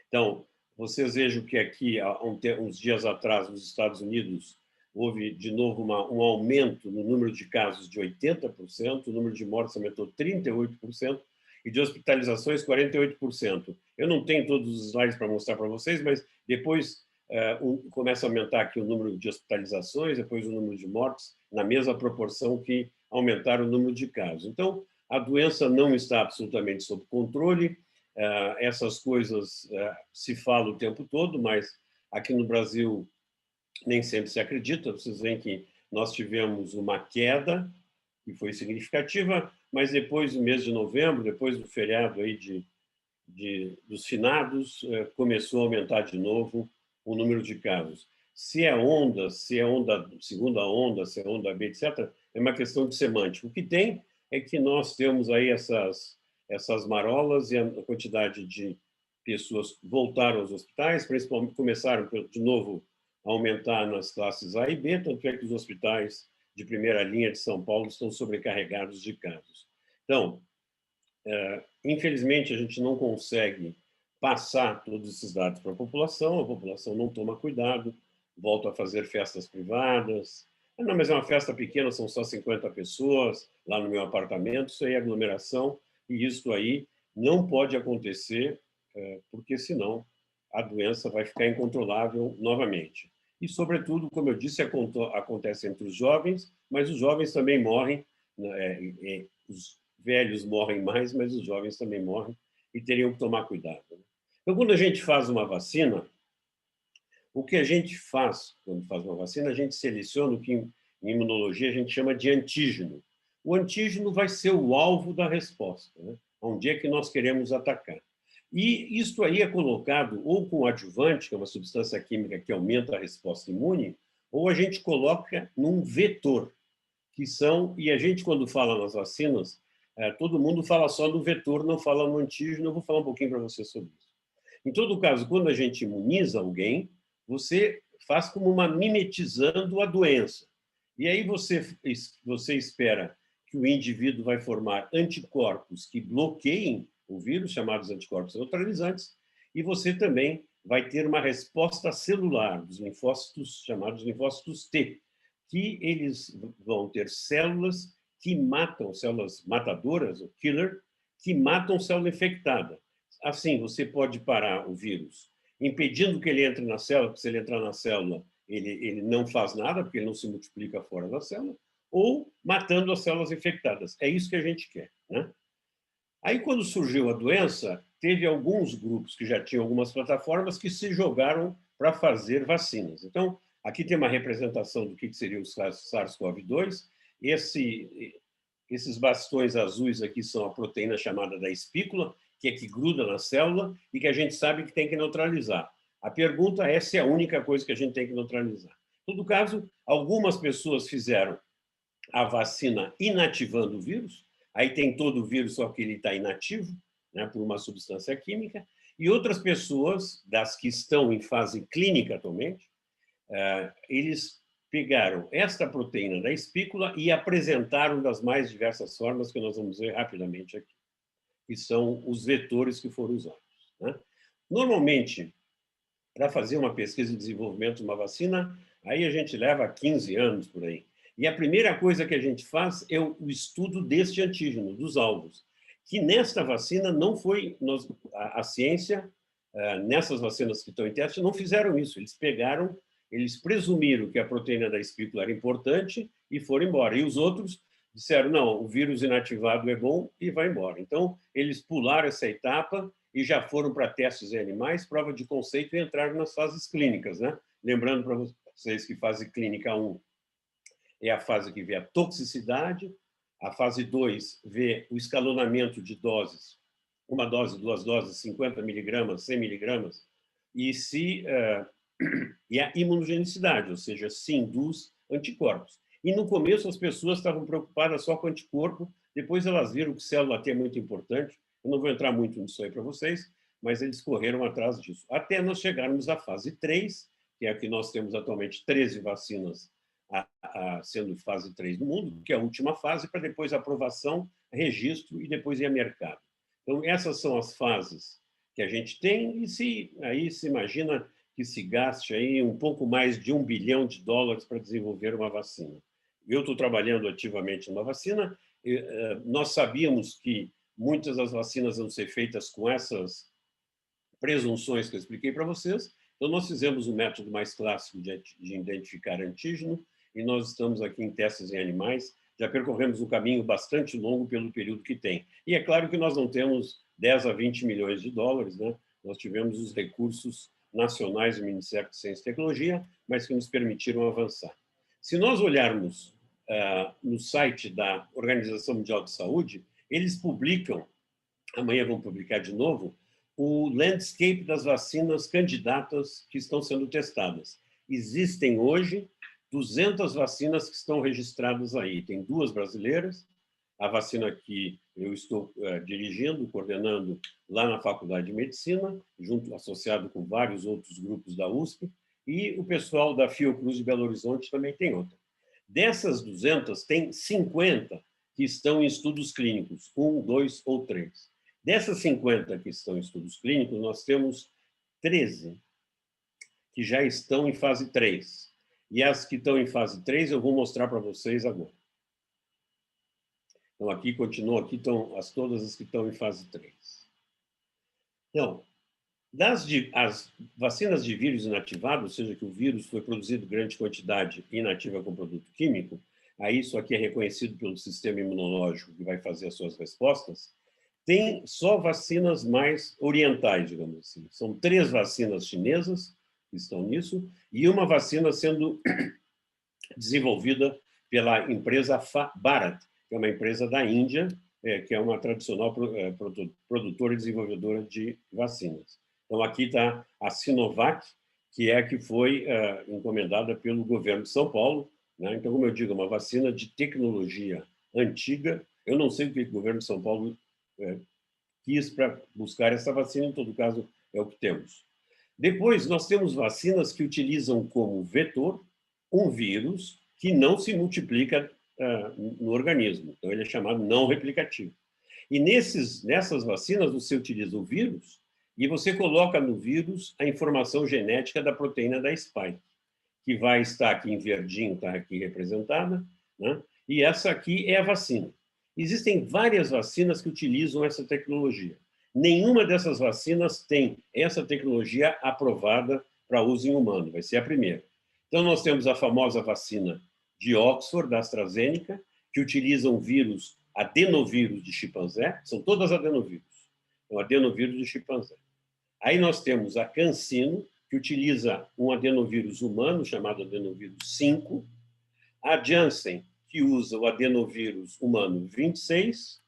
C: Então, vocês vejam que aqui, há uns dias atrás, nos Estados Unidos, houve, de novo, um aumento no número de casos de 80%, o número de mortes aumentou 38%, e de hospitalizações, 48%. Eu não tenho todos os slides para mostrar para vocês, mas depois começa a aumentar aqui o número de hospitalizações, depois o número de mortes, na mesma proporção que aumentaram o número de casos. Então, a doença não está absolutamente sob controle, essas coisas se falam o tempo todo, mas aqui no Brasil nem sempre se acredita. Vocês veem que nós tivemos uma queda, que foi significativa, mas depois do mês de novembro, depois do feriado aí dos finados, começou a aumentar de novo o número de casos. Se é onda, segunda onda, se é onda B, etc., é uma questão de semântica. O que tem é que nós temos aí essas marolas e a quantidade de pessoas voltaram aos hospitais, principalmente começaram de novo a aumentar nas classes A e B, tanto é que os hospitais de primeira linha de São Paulo estão sobrecarregados de casos. Então, infelizmente, a gente não consegue passar todos esses dados para a população não toma cuidado, volta a fazer festas privadas. Não, mas é uma festa pequena, são só 50 pessoas lá no meu apartamento, isso aí é aglomeração, e isso aí não pode acontecer, porque senão a doença vai ficar incontrolável novamente. E, sobretudo, como eu disse, acontece entre os jovens, mas os jovens também morrem, os velhos morrem mais, mas os jovens também morrem e teriam que tomar cuidado. Então, quando a gente faz uma vacina, o que a gente faz quando faz uma vacina, a gente seleciona o que em imunologia a gente chama de antígeno. O antígeno vai ser o alvo da resposta, né? Onde é que nós queremos atacar. E isso aí é colocado ou com adjuvante, que é uma substância química que aumenta a resposta imune, ou a gente coloca num vetor, que são, e a gente quando fala nas vacinas, todo mundo fala só do vetor, não fala no antígeno, eu vou falar um pouquinho para você sobre isso. Em todo caso, quando a gente imuniza alguém, você faz como uma mimetizando a doença. E aí você espera que o indivíduo vai formar anticorpos que bloqueiem o vírus, chamados anticorpos neutralizantes, e você também vai ter uma resposta celular dos linfócitos, chamados linfócitos T, que eles vão ter células que matam, células matadoras, o killer, que matam célula infectada. Assim, você pode parar o vírus, impedindo que ele entre na célula, porque se ele entrar na célula, ele não faz nada, porque ele não se multiplica fora da célula, ou matando as células infectadas. É isso que a gente quer, né? Aí, quando surgiu a doença, teve alguns grupos que já tinham algumas plataformas que se jogaram para fazer vacinas. Então, aqui tem uma representação do que seria o SARS-CoV-2. Esses bastões azuis aqui são a proteína chamada da espícula, que é que gruda na célula e que a gente sabe que tem que neutralizar. A pergunta é se é a única coisa que a gente tem que neutralizar. Em todo caso, algumas pessoas fizeram a vacina inativando o vírus, aí tem todo o vírus, só que ele está inativo, né, por uma substância química, e outras pessoas, das que estão em fase clínica atualmente, eles pegaram esta proteína da espícula e apresentaram das mais diversas formas que nós vamos ver rapidamente aqui, que são os vetores que foram usados, né? Normalmente, para fazer uma pesquisa de desenvolvimento de uma vacina, aí a gente leva 15 anos por aí. E a primeira coisa que a gente faz é o estudo deste antígeno, dos alvos, que nesta vacina não foi... a ciência, nessas vacinas que estão em teste, não fizeram isso. Eles presumiram que a proteína da espícula era importante e foram embora. E os outros disseram, não, o vírus inativado é bom e vai embora. Então, eles pularam essa etapa e já foram para testes em animais, prova de conceito, e entraram nas fases clínicas, né? Lembrando para vocês que fase clínica 1 é a fase que vê a toxicidade, a fase 2 vê o escalonamento de doses, uma dose, duas doses, 50 miligramas, 100 miligramas, e a imunogenicidade, ou seja, se induz anticorpos. E no começo as pessoas estavam preocupadas só com anticorpo, depois elas viram que célula T é muito importante. Eu não vou entrar muito nisso aí para vocês, mas eles correram atrás disso. Até nós chegarmos à fase 3, que é a que nós temos atualmente 13 vacinas sendo fase 3 no mundo, que é a última fase, para depois aprovação, registro e depois ir a mercado. Então, essas são as fases que a gente tem, e aí se imagina que se gaste aí um pouco mais de $1 bilhão para desenvolver uma vacina. Eu estou trabalhando ativamente numa vacina, nós sabíamos que muitas das vacinas vão ser feitas com essas presunções que eu expliquei para vocês, então nós fizemos o método mais clássico de identificar antígeno, e nós estamos aqui em testes em animais, já percorremos um caminho bastante longo pelo período que tem. E é claro que nós não temos 10 a 20 milhões de dólares, né? Nós tivemos os recursos nacionais do Ministério de Ciência e Tecnologia, mas que nos permitiram avançar. Se nós olharmos no site da Organização Mundial de Saúde, eles publicam, amanhã vão publicar de novo, o landscape das vacinas candidatas que estão sendo testadas. Existem hoje 200 vacinas que estão registradas aí. Tem 2 brasileiras, a vacina que eu estou dirigindo, coordenando lá na Faculdade de Medicina, associado com vários outros grupos da USP, e o pessoal da Fiocruz de Belo Horizonte também tem outra. Dessas 200, tem 50 que estão em estudos clínicos, 1, 2 ou 3. Dessas 50 que estão em estudos clínicos, nós temos 13 que já estão em fase 3. E as que estão em fase 3 eu vou mostrar para vocês agora. Então, aqui continua, aqui estão todas as que estão em fase 3. Então, as vacinas de vírus inativado, ou seja, que o vírus foi produzido em grande quantidade e inativa com produto químico, aí isso aqui é reconhecido pelo sistema imunológico que vai fazer as suas respostas, tem só vacinas mais orientais, digamos assim. São 3 vacinas chinesas que estão nisso, e uma vacina sendo desenvolvida pela empresa Bharat, que é uma empresa da Índia, que é uma tradicional produtora e desenvolvedora de vacinas. Então, aqui está a Sinovac, que é a que foi encomendada pelo governo de São Paulo, né? Então, como eu digo, uma vacina de tecnologia antiga. Eu não sei o que o governo de São Paulo quis para buscar essa vacina, em todo caso, é o que temos. Depois, nós temos vacinas que utilizam como vetor um vírus que não se multiplica no organismo. Então, ele é chamado não replicativo. E nessas vacinas, você utiliza o vírus e você coloca no vírus a informação genética da proteína da spike, que vai estar aqui em verdinho, está aqui representada, né? E essa aqui é a vacina. Existem várias vacinas que utilizam essa tecnologia. Nenhuma dessas vacinas tem essa tecnologia aprovada para uso em humano, vai ser a primeira. Então, nós temos a famosa vacina de Oxford, da AstraZeneca, que utiliza um vírus, adenovírus de chimpanzé, são todas adenovírus, então adenovírus de chimpanzé. Aí nós temos a CanSino, que utiliza um adenovírus humano, chamado adenovírus 5, a Janssen, que usa o adenovírus humano 26,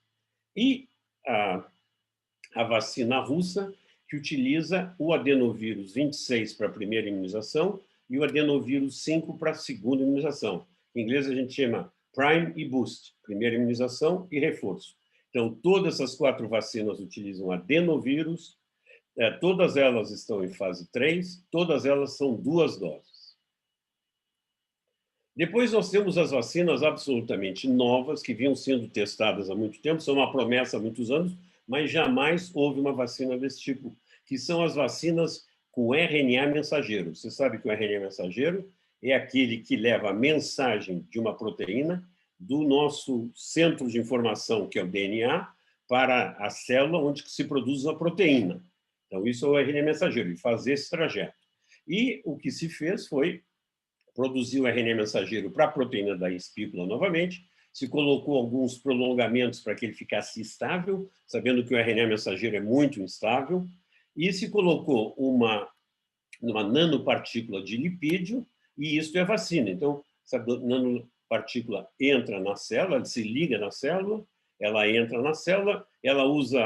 C: e a vacina russa, que utiliza o adenovírus 26 para a primeira imunização e o adenovírus 5 para a segunda imunização. Em inglês a gente chama Prime e Boost, primeira imunização e reforço. Então, todas essas 4 vacinas utilizam adenovírus, todas elas estão em fase 3, todas elas são 2 doses. Depois nós temos as vacinas absolutamente novas, que vinham sendo testadas há muito tempo, são uma promessa há muitos anos, mas jamais houve uma vacina desse tipo, que são as vacinas com RNA mensageiro. Você sabe que o RNA mensageiro é aquele que leva a mensagem de uma proteína do nosso centro de informação, que é o DNA, para a célula onde se produz a proteína. Então, isso é o RNA mensageiro, e fazer esse trajeto. E o que se fez foi produzir o RNA mensageiro para a proteína da espícula novamente, se colocou alguns prolongamentos para que ele ficasse estável, sabendo que o RNA mensageiro é muito instável, e se colocou uma nanopartícula de lipídio, e isso é vacina. Então, essa nanopartícula entra na célula, se liga na célula, ela entra na célula, ela usa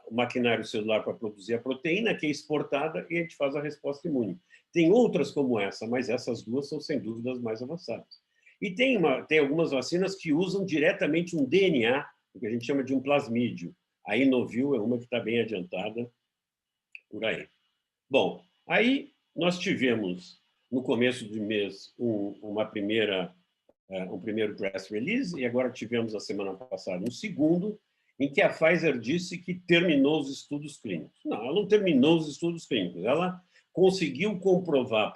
C: o maquinário celular para produzir a proteína, que é exportada, e a gente faz a resposta imune. Tem outras como essa, mas essas 2 são, sem dúvida, as mais avançadas. E tem algumas vacinas que usam diretamente um DNA, o que a gente chama de um plasmídio. A Inovil é uma que está bem adiantada por aí. Bom, aí nós tivemos, no começo do mês, um primeiro press release, e agora tivemos, a semana passada, um segundo, em que a Pfizer disse que terminou os estudos clínicos. Não, ela não terminou os estudos clínicos, ela conseguiu comprovar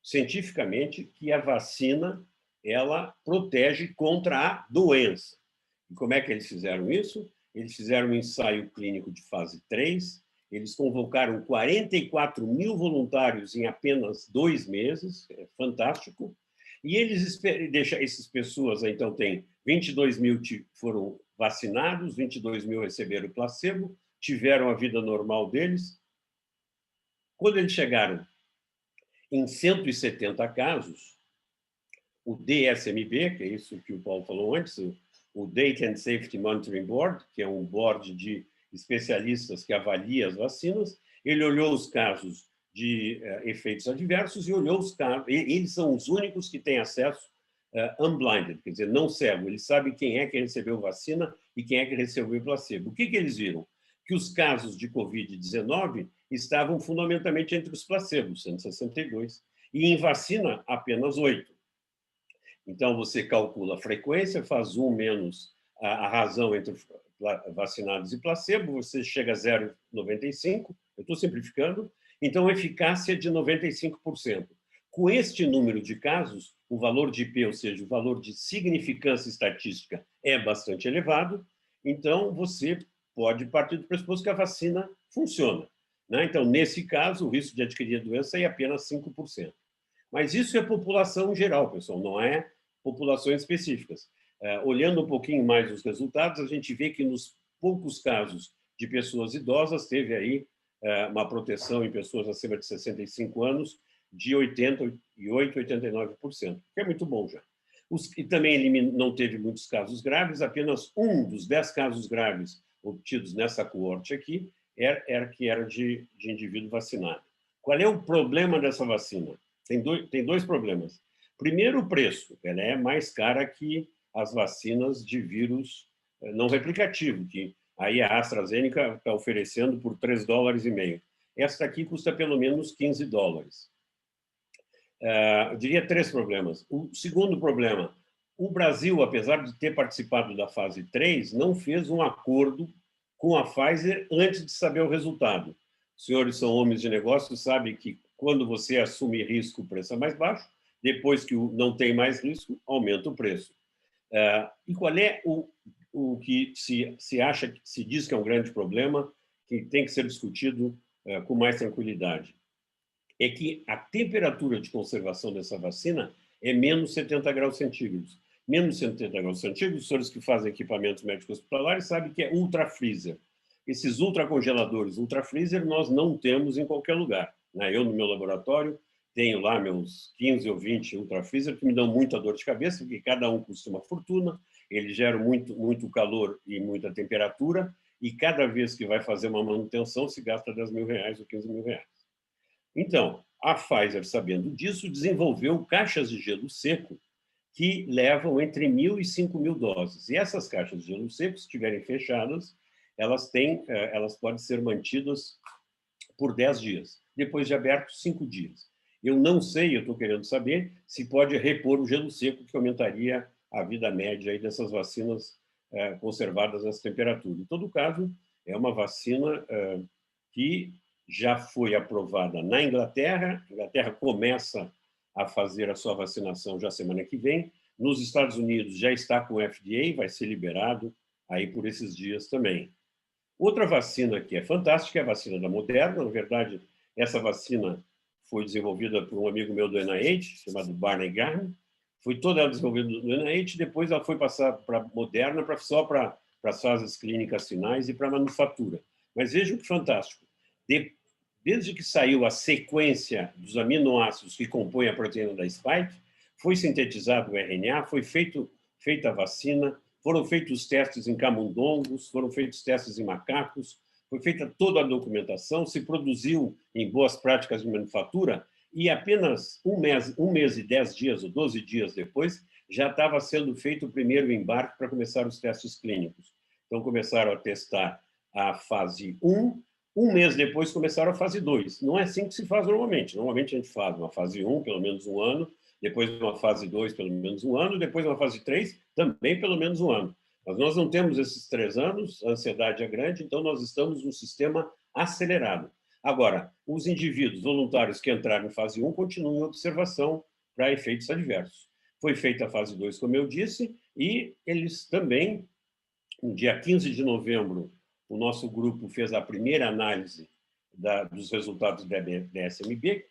C: cientificamente que a vacina ela protege contra a doença. E como é que eles fizeram isso? Eles fizeram um ensaio clínico de fase 3, eles convocaram 44 mil voluntários em apenas 2 meses, é fantástico, e essas pessoas, então, tem 22 mil foram vacinados, 22 mil receberam placebo, tiveram a vida normal deles. Quando eles chegaram em 170 casos, o DSMB, que é isso que o Paulo falou antes, o Data and Safety Monitoring Board, que é um board de especialistas que avalia as vacinas, ele olhou os casos de efeitos adversos e olhou os casos. Eles são os únicos que têm acesso unblinded, quer dizer, não cego. Eles sabem quem é que recebeu vacina e quem é que recebeu placebo. O que eles viram? Que os casos de Covid-19 estavam fundamentalmente entre os placebos, 162, e em vacina, apenas 8. Então, você calcula a frequência, faz 1 menos a razão entre vacinados e placebo, você chega a 0,95, eu estou simplificando, então, eficácia de 95%. Com este número de casos, o valor de IP, ou seja, o valor de significância estatística, é bastante elevado, então, você pode partir do pressuposto que a vacina funciona, né? Então, nesse caso, o risco de adquirir a doença é apenas 5%. Mas isso é população geral, pessoal, não é populações específicas. Olhando um pouquinho mais os resultados, a gente vê que nos poucos casos de pessoas idosas, teve aí uma proteção em pessoas acima de 65 anos de 88%, 89%, que é muito bom já. E também não teve muitos casos graves, apenas um dos 10 casos graves obtidos nessa coorte aqui era de indivíduo vacinado. Qual é o problema dessa vacina? Tem dois problemas. Primeiro, o preço. Ela é mais cara que as vacinas de vírus não replicativo, que Aí a AstraZeneca está oferecendo por $3,50. Esta aqui custa pelo menos $15. Eu diria 3 problemas. O segundo problema, o Brasil, apesar de ter participado da fase 3, não fez um acordo com a Pfizer antes de saber o resultado. Os senhores são homens de negócio, sabem que quando você assume risco, o preço é mais baixo. Depois que não tem mais risco, aumenta o preço. E qual é o que se acha, que se diz que é um grande problema, que tem que ser discutido com mais tranquilidade? É que a temperatura de conservação dessa vacina é menos 70 graus centígrados. Menos 70 graus centígrados, os senhores que fazem equipamentos médicos hospitalares sabem que é ultra-freezer. Esses ultracongeladores, ultra-freezer, nós não temos em qualquer lugar. Eu, no meu laboratório, tenho lá meus 15 ou 20 ultra-freezer que me dão muita dor de cabeça, porque cada um custa uma fortuna, eles geram muito calor e muita temperatura, e cada vez que vai fazer uma manutenção se gasta R$10.000 ou R$15.000. Então, a Pfizer, sabendo disso, desenvolveu caixas de gelo seco que levam entre 1.000 e 5.000 doses. E essas caixas de gelo seco, se estiverem fechadas, elas podem ser mantidas por 10 dias. Depois de aberto, 5 dias. Eu não sei, eu estou querendo saber, se pode repor o gelo seco, que aumentaria a vida média aí dessas vacinas conservadas nessa temperatura. Em todo caso, é uma vacina que já foi aprovada na Inglaterra. A Inglaterra começa a fazer a sua vacinação já semana que vem. Nos Estados Unidos já está com o FDA, vai ser liberado aí por esses dias também. Outra vacina que é fantástica é a vacina da Moderna. Na verdade, essa vacina foi desenvolvida por um amigo meu do NIH, chamado Barney Garn. Foi toda ela desenvolvida no NIH, depois ela foi passar para a Moderna, só para as fases clínicas finais e para a manufatura. Mas vejam que fantástico. Desde que saiu a sequência dos aminoácidos que compõem a proteína da spike, foi sintetizado o RNA, foi feita a vacina, foram feitos testes em camundongos, foram feitos testes em macacos, foi feita toda a documentação, se produziu em boas práticas de manufatura e apenas um mês e 10 dias ou 12 dias depois já estava sendo feito o primeiro embarque para começar os testes clínicos. Então, começaram a testar a fase 1, um mês depois começaram a fase 2. Não é assim que se faz normalmente. Normalmente a gente faz uma fase 1, pelo menos um ano, depois uma fase 2, pelo menos um ano, depois uma fase 3, também pelo menos um ano. Mas nós não temos esses 3 anos, a ansiedade é grande, então nós estamos num sistema acelerado. Agora, os indivíduos voluntários que entraram em fase 1 continuam em observação para efeitos adversos. Foi feita a fase 2, como eu disse, e eles também, no dia 15 de novembro, o nosso grupo fez a primeira análise dos resultados da DSMB.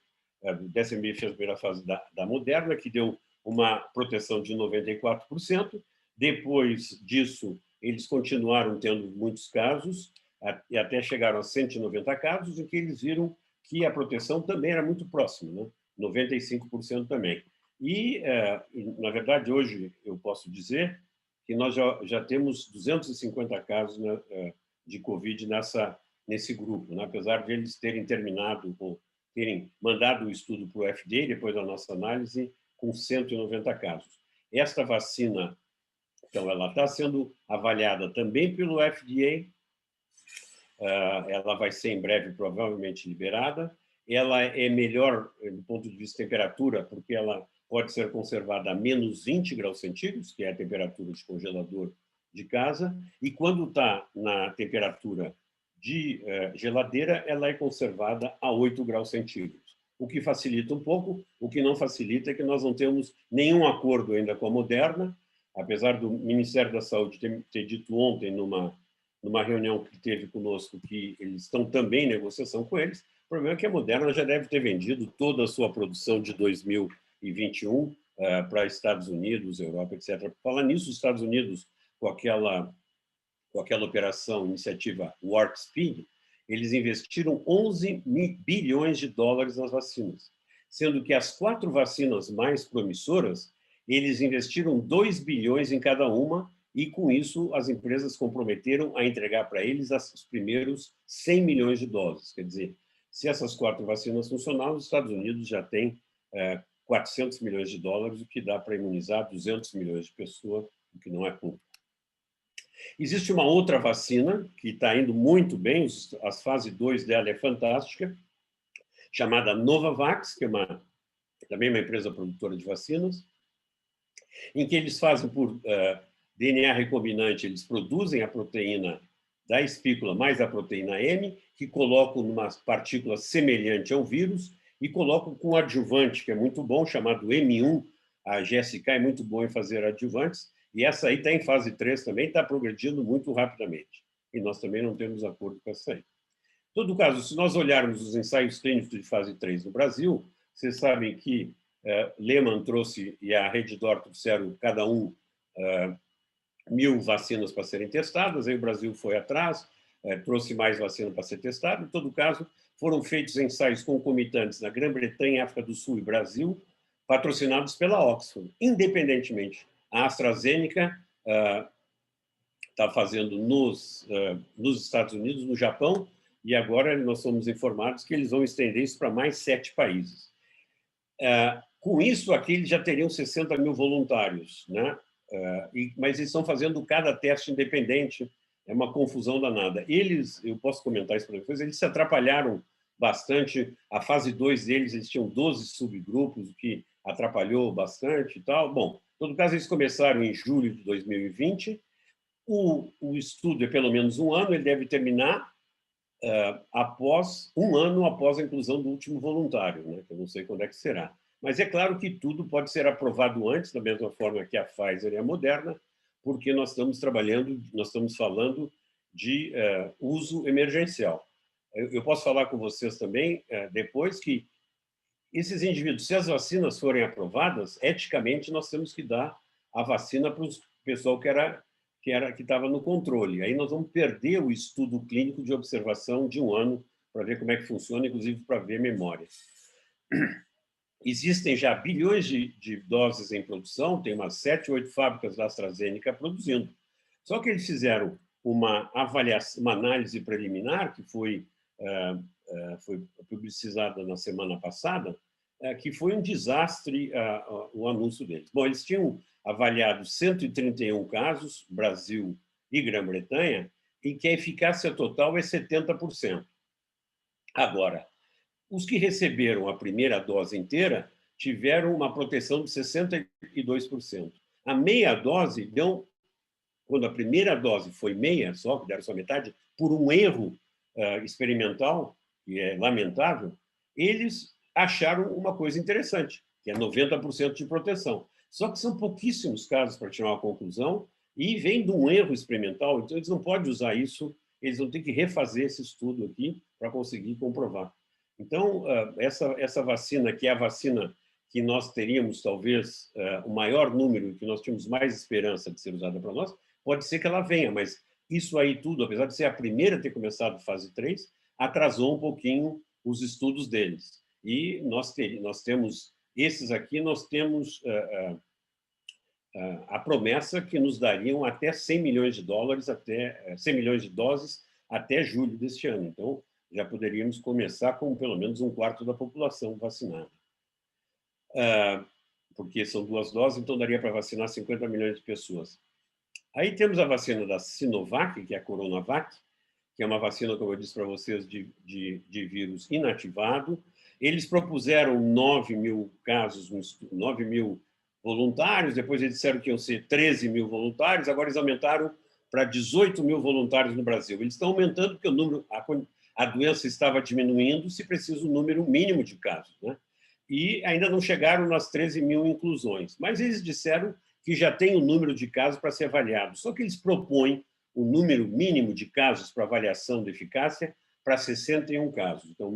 C: A DSMB fez a primeira fase da Moderna, que deu uma proteção de 94%. Depois disso, eles continuaram tendo muitos casos, e até chegaram a 190 casos, em que eles viram que a proteção também era muito próxima, né? 95% também. E, na verdade, hoje eu posso dizer que nós já temos 250 casos, né, de Covid nesse grupo, né? Apesar de eles terem terem mandado o estudo para o FDA, depois da nossa análise, com 190 casos. Esta vacina, então, ela está sendo avaliada também pelo FDA, ela vai ser em breve provavelmente liberada, ela é melhor do ponto de vista de temperatura, porque ela pode ser conservada a menos 20 graus centígrados, que é a temperatura de congelador de casa, e quando está na temperatura de geladeira, ela é conservada a 8 graus centígrados, o que facilita um pouco. O que não facilita é que nós não temos nenhum acordo ainda com a Moderna, apesar do Ministério da Saúde ter dito ontem, numa reunião que teve conosco, que eles estão também em negociação com eles. O problema é que a Moderna já deve ter vendido toda a sua produção de 2021 para Estados Unidos, Europa, etc. Por falar nisso, os Estados Unidos, com aquela operação, iniciativa Warp Speed, eles investiram 11 bilhões de dólares nas vacinas, sendo que as 4 vacinas mais promissoras, eles investiram 2 bilhões em cada uma, e com isso as empresas comprometeram a entregar para eles os primeiros 100 milhões de doses. Quer dizer, se essas 4 vacinas funcionarem, os Estados Unidos já têm 400 milhões de dólares, o que dá para imunizar 200 milhões de pessoas, o que não é pouco. Existe uma outra vacina que está indo muito bem, a fase 2 dela é fantástica, chamada Novavax, que é também uma empresa produtora de vacinas, em que eles fazem por DNA recombinante, eles produzem a proteína da espícula mais a proteína M, que colocam numa partícula semelhante ao vírus e colocam com um adjuvante, que é muito bom, chamado M1. A GSK é muito boa em fazer adjuvantes, e essa aí está em fase 3 também, está progredindo muito rapidamente. E nós também não temos acordo com essa aí. Em todo caso, se nós olharmos os ensaios clínicos de fase 3 no Brasil, vocês sabem que Lehmann trouxe, e a Redditor trouxeram cada 1.000 vacinas para serem testadas, aí o Brasil foi atrás, trouxe mais vacina para ser testada. Em todo caso, foram feitos ensaios concomitantes na Grã-Bretanha, África do Sul e Brasil, patrocinados pela Oxford. Independentemente, a AstraZeneca está fazendo nos Estados Unidos, no Japão, e agora nós somos informados que eles vão estender isso para mais 7 países. Com isso, aqui eles já teriam 60.000 voluntários, né? Mas eles estão fazendo cada teste independente, é uma confusão danada. Eu posso comentar isso para vocês, eles se atrapalharam bastante. A fase 2 deles, eles tinham 12 subgrupos, o que atrapalhou bastante e tal. Bom, em todo caso, eles começaram em julho de 2020. O estudo é pelo menos 1 ano, ele deve terminar após 1 ano após a inclusão do último voluntário, né? Que eu não sei quando é que será. Mas é claro que tudo pode ser aprovado antes, da mesma forma que a Pfizer e a Moderna, porque nós estamos falando de uso emergencial. Eu posso falar com vocês também depois que esses indivíduos, se as vacinas forem aprovadas, eticamente nós temos que dar a vacina para o pessoal que estava no controle. Aí nós vamos perder o estudo clínico de observação de 1 ano para ver como é que funciona, inclusive para ver memória. Existem já bilhões de doses em produção, tem umas 7, 8 fábricas da AstraZeneca produzindo. Só que eles fizeram uma análise preliminar, que foi publicizada na semana passada, que foi um desastre o anúncio deles. Bom, eles tinham avaliado 131 casos, Brasil e Grã-Bretanha, em que a eficácia total é 70%. Agora, os que receberam a primeira dose inteira tiveram uma proteção de 62%. A meia dose deu, quando a primeira dose foi meia, só que deram só metade, por um erro experimental, que é lamentável, eles acharam uma coisa interessante, que é 90% de proteção. Só que são pouquíssimos casos para tirar uma conclusão e vem de um erro experimental, então eles não podem usar isso, eles vão ter que refazer esse estudo aqui para conseguir comprovar. Então, essa vacina, que é a vacina que nós teríamos, talvez, o maior número, que nós tínhamos mais esperança de ser usada para nós, pode ser que ela venha, mas isso aí tudo, apesar de ser a primeira a ter começado fase 3, atrasou um pouquinho os estudos deles. E nós temos, esses aqui, nós temos a promessa que nos dariam até 100 milhões de dólares, 100 milhões de doses até julho deste ano. Então, já poderíamos começar com pelo menos 1/4 da população vacinada. Porque são 2 doses, então daria para vacinar 50 milhões de pessoas. Aí temos a vacina da Sinovac, que é a Coronavac, que é uma vacina, como eu disse para vocês, de vírus inativado. Eles propuseram 9.000 casos, 9.000 voluntários, depois eles disseram que iam ser 13.000 voluntários, agora eles aumentaram para 18.000 voluntários no Brasil. Eles estão aumentando porque o número, a doença estava diminuindo, se precisa um número mínimo de casos, né? E ainda não chegaram nas 13.000 inclusões. Mas eles disseram que já tem o número de casos para ser avaliado. Só que eles propõem o número mínimo de casos para avaliação de eficácia para 61 casos. Então,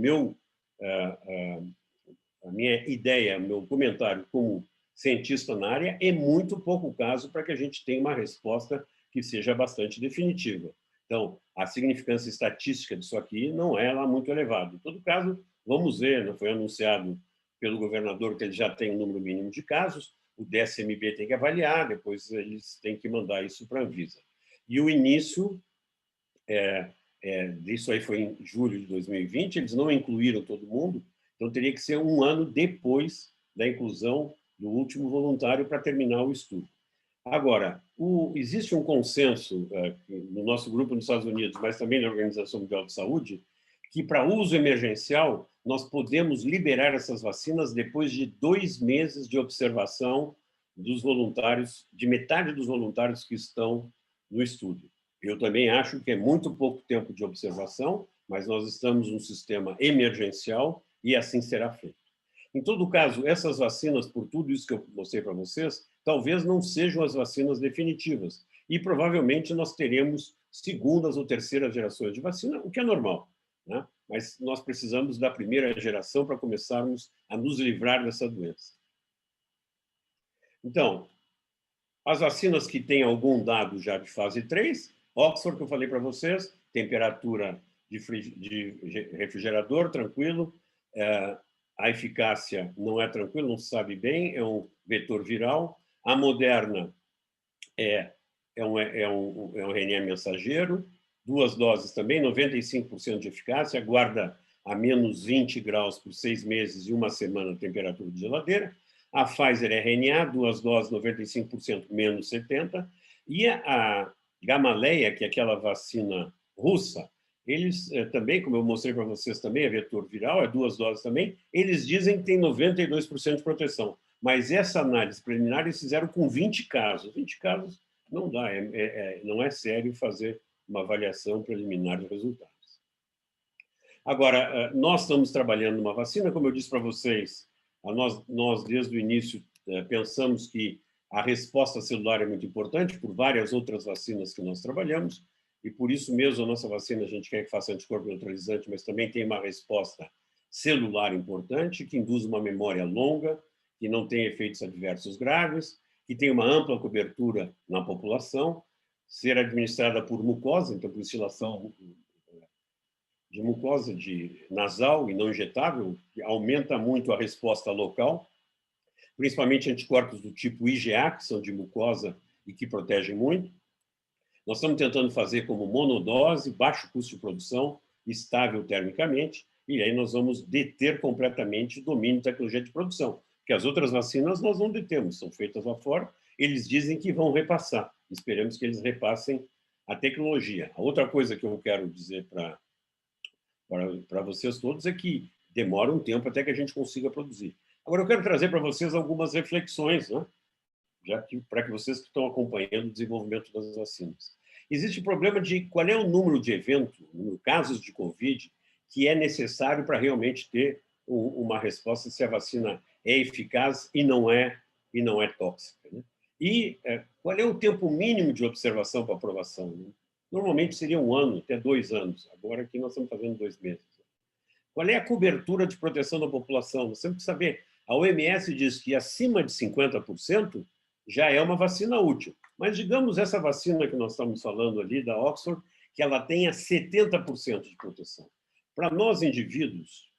C: a minha ideia, meu comentário como cientista na área, é muito pouco caso para que a gente tenha uma resposta que seja bastante definitiva. Então, a significância estatística disso aqui não é lá muito elevada. Em todo caso, vamos ver, né? Foi anunciado pelo governador que ele já tem um número mínimo de casos, o DSMB tem que avaliar, depois eles têm que mandar isso para a Anvisa. E o início disso aí foi em julho de 2020, eles não incluíram todo mundo, então teria que ser 1 ano depois da inclusão do último voluntário para terminar o estudo. Agora, existe um consenso no nosso grupo nos Estados Unidos, mas também na Organização Mundial de Saúde, que para uso emergencial nós podemos liberar essas vacinas depois de 2 meses de observação dos voluntários, de metade dos voluntários que estão no estudo. Eu também acho que é muito pouco tempo de observação, mas nós estamos num sistema emergencial e assim será feito. Em todo caso, essas vacinas, por tudo isso que eu mostrei para vocês, talvez não sejam as vacinas definitivas. E provavelmente nós teremos segundas ou terceiras gerações de vacina, o que é normal, né? Mas nós precisamos da primeira geração para começarmos a nos livrar dessa doença. Então, as vacinas que têm algum dado já de fase 3, Oxford, que eu falei para vocês, temperatura de refrigerador, tranquilo, a eficácia não é tranquila, não se sabe bem, é um vetor viral. A Moderna é um RNA mensageiro, 2 doses também, 95% de eficácia, guarda a menos 20 graus por 6 meses e 1 semana a temperatura de geladeira. A Pfizer RNA, 2 doses, 95%, menos 70%. E a Gamaleya, que é aquela vacina russa, eles também, como eu mostrei para vocês também, é vetor viral, é 2 doses também, eles dizem que tem 92% de proteção. Mas essa análise preliminar eles fizeram com 20 casos. 20 casos não dá, não é sério fazer uma avaliação preliminar de resultados. Agora, nós estamos trabalhando numa vacina, como eu disse para vocês, nós desde o início pensamos que a resposta celular é muito importante, por várias outras vacinas que nós trabalhamos, e por isso mesmo a nossa vacina a gente quer que faça anticorpo neutralizante, mas também tem uma resposta celular importante, que induz uma memória longa, que não tem efeitos adversos graves, que tem uma ampla cobertura na população, ser administrada por mucosa, então por instilação de mucosa nasal e não injetável, que aumenta muito a resposta local, principalmente anticorpos do tipo IgA, que são de mucosa e que protegem muito. Nós estamos tentando fazer como monodose, baixo custo de produção, estável termicamente, e aí nós vamos deter completamente o domínio da tecnologia de produção, porque as outras vacinas nós não detemos, são feitas lá fora, eles dizem que vão repassar, esperamos que eles repassem a tecnologia. A outra coisa que eu quero dizer para vocês todos é que demora um tempo até que a gente consiga produzir. Agora, eu quero trazer para vocês algumas reflexões, né? Para que vocês que estão acompanhando o desenvolvimento das vacinas. Existe o problema de qual é o número de eventos, casos de Covid, que é necessário para realmente ter uma resposta se a vacina é eficaz e não é tóxica, né? E qual é o tempo mínimo de observação para aprovação, né? Normalmente seria 1 ano, até 2 anos. Agora aqui nós estamos fazendo 2 meses. Qual é a cobertura de proteção da população? Nós temos que saber. A OMS diz que acima de 50% já é uma vacina útil. Mas digamos essa vacina que nós estamos falando ali, da Oxford, que ela tenha 70% de proteção. Para nós indivíduos,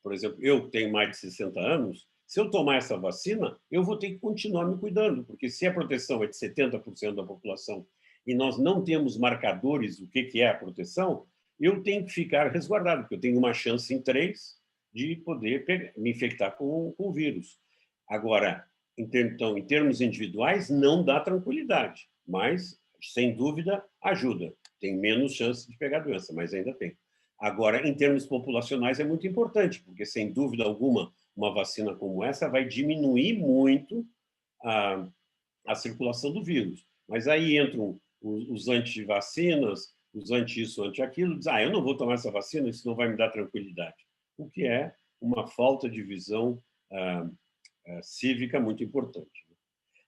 C: por exemplo, eu tenho mais de 60 anos, se eu tomar essa vacina, eu vou ter que continuar me cuidando, porque se a proteção é de 70% da população e nós não temos marcadores do que é a proteção, eu tenho que ficar resguardado, porque eu tenho uma chance em 3 de poder me infectar com o vírus. Agora, então, em termos individuais, não dá tranquilidade, mas, sem dúvida, ajuda. Tem menos chance de pegar a doença, mas ainda tem. Agora, em termos populacionais, é muito importante, porque, sem dúvida alguma, uma vacina como essa vai diminuir muito a circulação do vírus. Mas aí entram os antivacinas, os anti-isso, anti-aquilo, dizem, eu não vou tomar essa vacina, isso não vai me dar tranquilidade. O que é uma falta de visão cívica muito importante.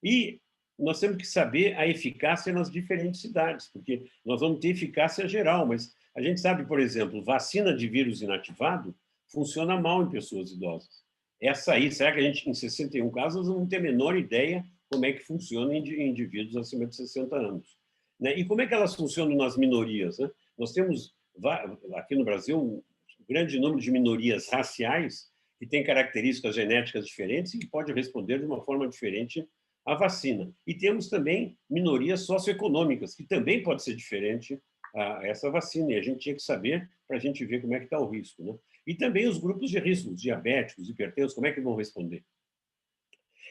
C: E nós temos que saber a eficácia nas diferentes cidades, porque nós vamos ter eficácia geral, mas a gente sabe, por exemplo, vacina de vírus inativado funciona mal em pessoas idosas. Essa aí, será que a gente, em 61 casos, não tem a menor ideia como é que funciona em indivíduos acima de 60 anos? Né? E como é que elas funcionam nas minorias? Né? Nós temos, aqui no Brasil, um grande número de minorias raciais que têm características genéticas diferentes e que pode responder de uma forma diferente à vacina. E temos também minorias socioeconômicas, que também pode ser diferente a essa vacina. E a gente tinha que saber para a gente ver como é que está o risco. Né? E também os grupos de risco, os diabéticos, hipertensos, como é que vão responder?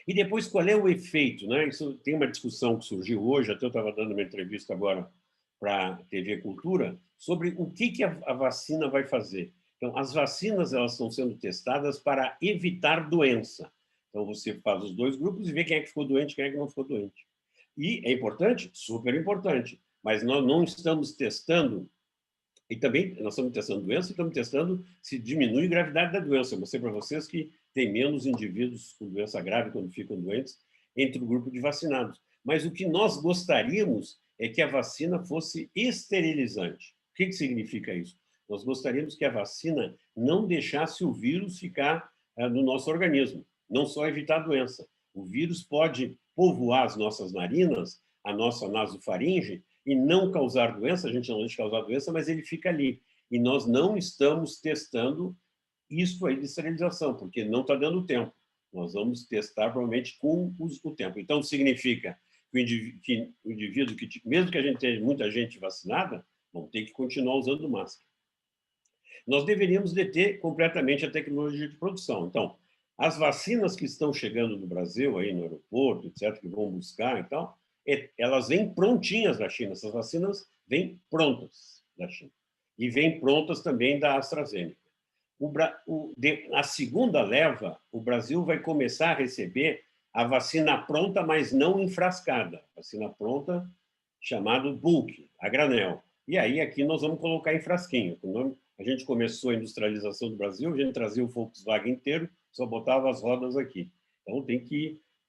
C: E depois, qual é o efeito? Né? Isso tem uma discussão que surgiu hoje, até eu estava dando uma entrevista agora para a TV Cultura, sobre o que a vacina vai fazer. Então, as vacinas elas estão sendo testadas para evitar doença. Então, você faz os dois grupos e vê quem é que ficou doente e quem é que não ficou doente. E é importante? Super importante. Mas nós não estamos testando, e também nós estamos testando doença e estamos testando se diminui a gravidade da doença. Eu mostrei para vocês que tem menos indivíduos com doença grave quando ficam doentes entre o grupo de vacinados. Mas o que nós gostaríamos é que a vacina fosse esterilizante. O que significa isso? Nós gostaríamos que a vacina não deixasse o vírus ficar no nosso organismo, não só evitar a doença. O vírus pode povoar as nossas narinas, a nossa nasofaringe, e não causar doença, a gente não deixa causar doença, mas ele fica ali. E nós não estamos testando isso aí de esterilização, porque não está dando tempo. Nós vamos testar provavelmente com o tempo. Então, significa que o indivíduo, mesmo que a gente tenha muita gente vacinada, vão ter que continuar usando máscara. Nós deveríamos deter completamente a tecnologia de produção. Então, as vacinas que estão chegando no Brasil, aí no aeroporto, etc., que vão buscar e tal, elas vêm prontinhas da China. Essas vacinas vêm prontas da China. E vêm prontas também da AstraZeneca. A segunda leva, o Brasil vai começar a receber a vacina pronta, mas não enfrascada. Vacina pronta, chamado bulk, a granel. E aí, aqui nós vamos colocar em frasquinho. A gente começou a industrialização do Brasil, a gente trazia o Volkswagen inteiro, só botava as rodas aqui. Então,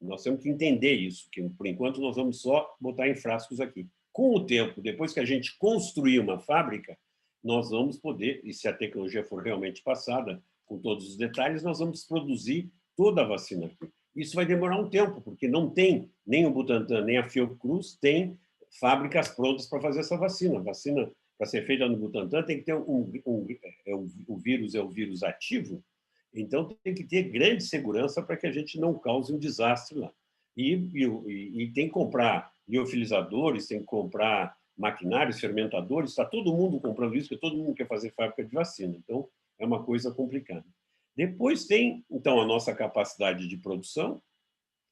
C: nós temos que entender isso, que por enquanto nós vamos só botar em frascos aqui. Com o tempo, depois que a gente construir uma fábrica, nós vamos poder, e se a tecnologia for realmente passada, com todos os detalhes, nós vamos produzir toda a vacina aqui. Isso vai demorar um tempo, porque não tem, nem o Butantan, nem a Fiocruz, tem fábricas prontas para fazer essa vacina. A vacina, para ser feita no Butantan, tem que ter o vírus é o vírus ativo, então tem que ter grande segurança para que a gente não cause um desastre lá. E tem que comprar liofilizadores, tem que comprar maquinários, fermentadores, está todo mundo comprando isso, porque todo mundo quer fazer fábrica de vacina. Então, é uma coisa complicada. Depois tem, então, a nossa capacidade de produção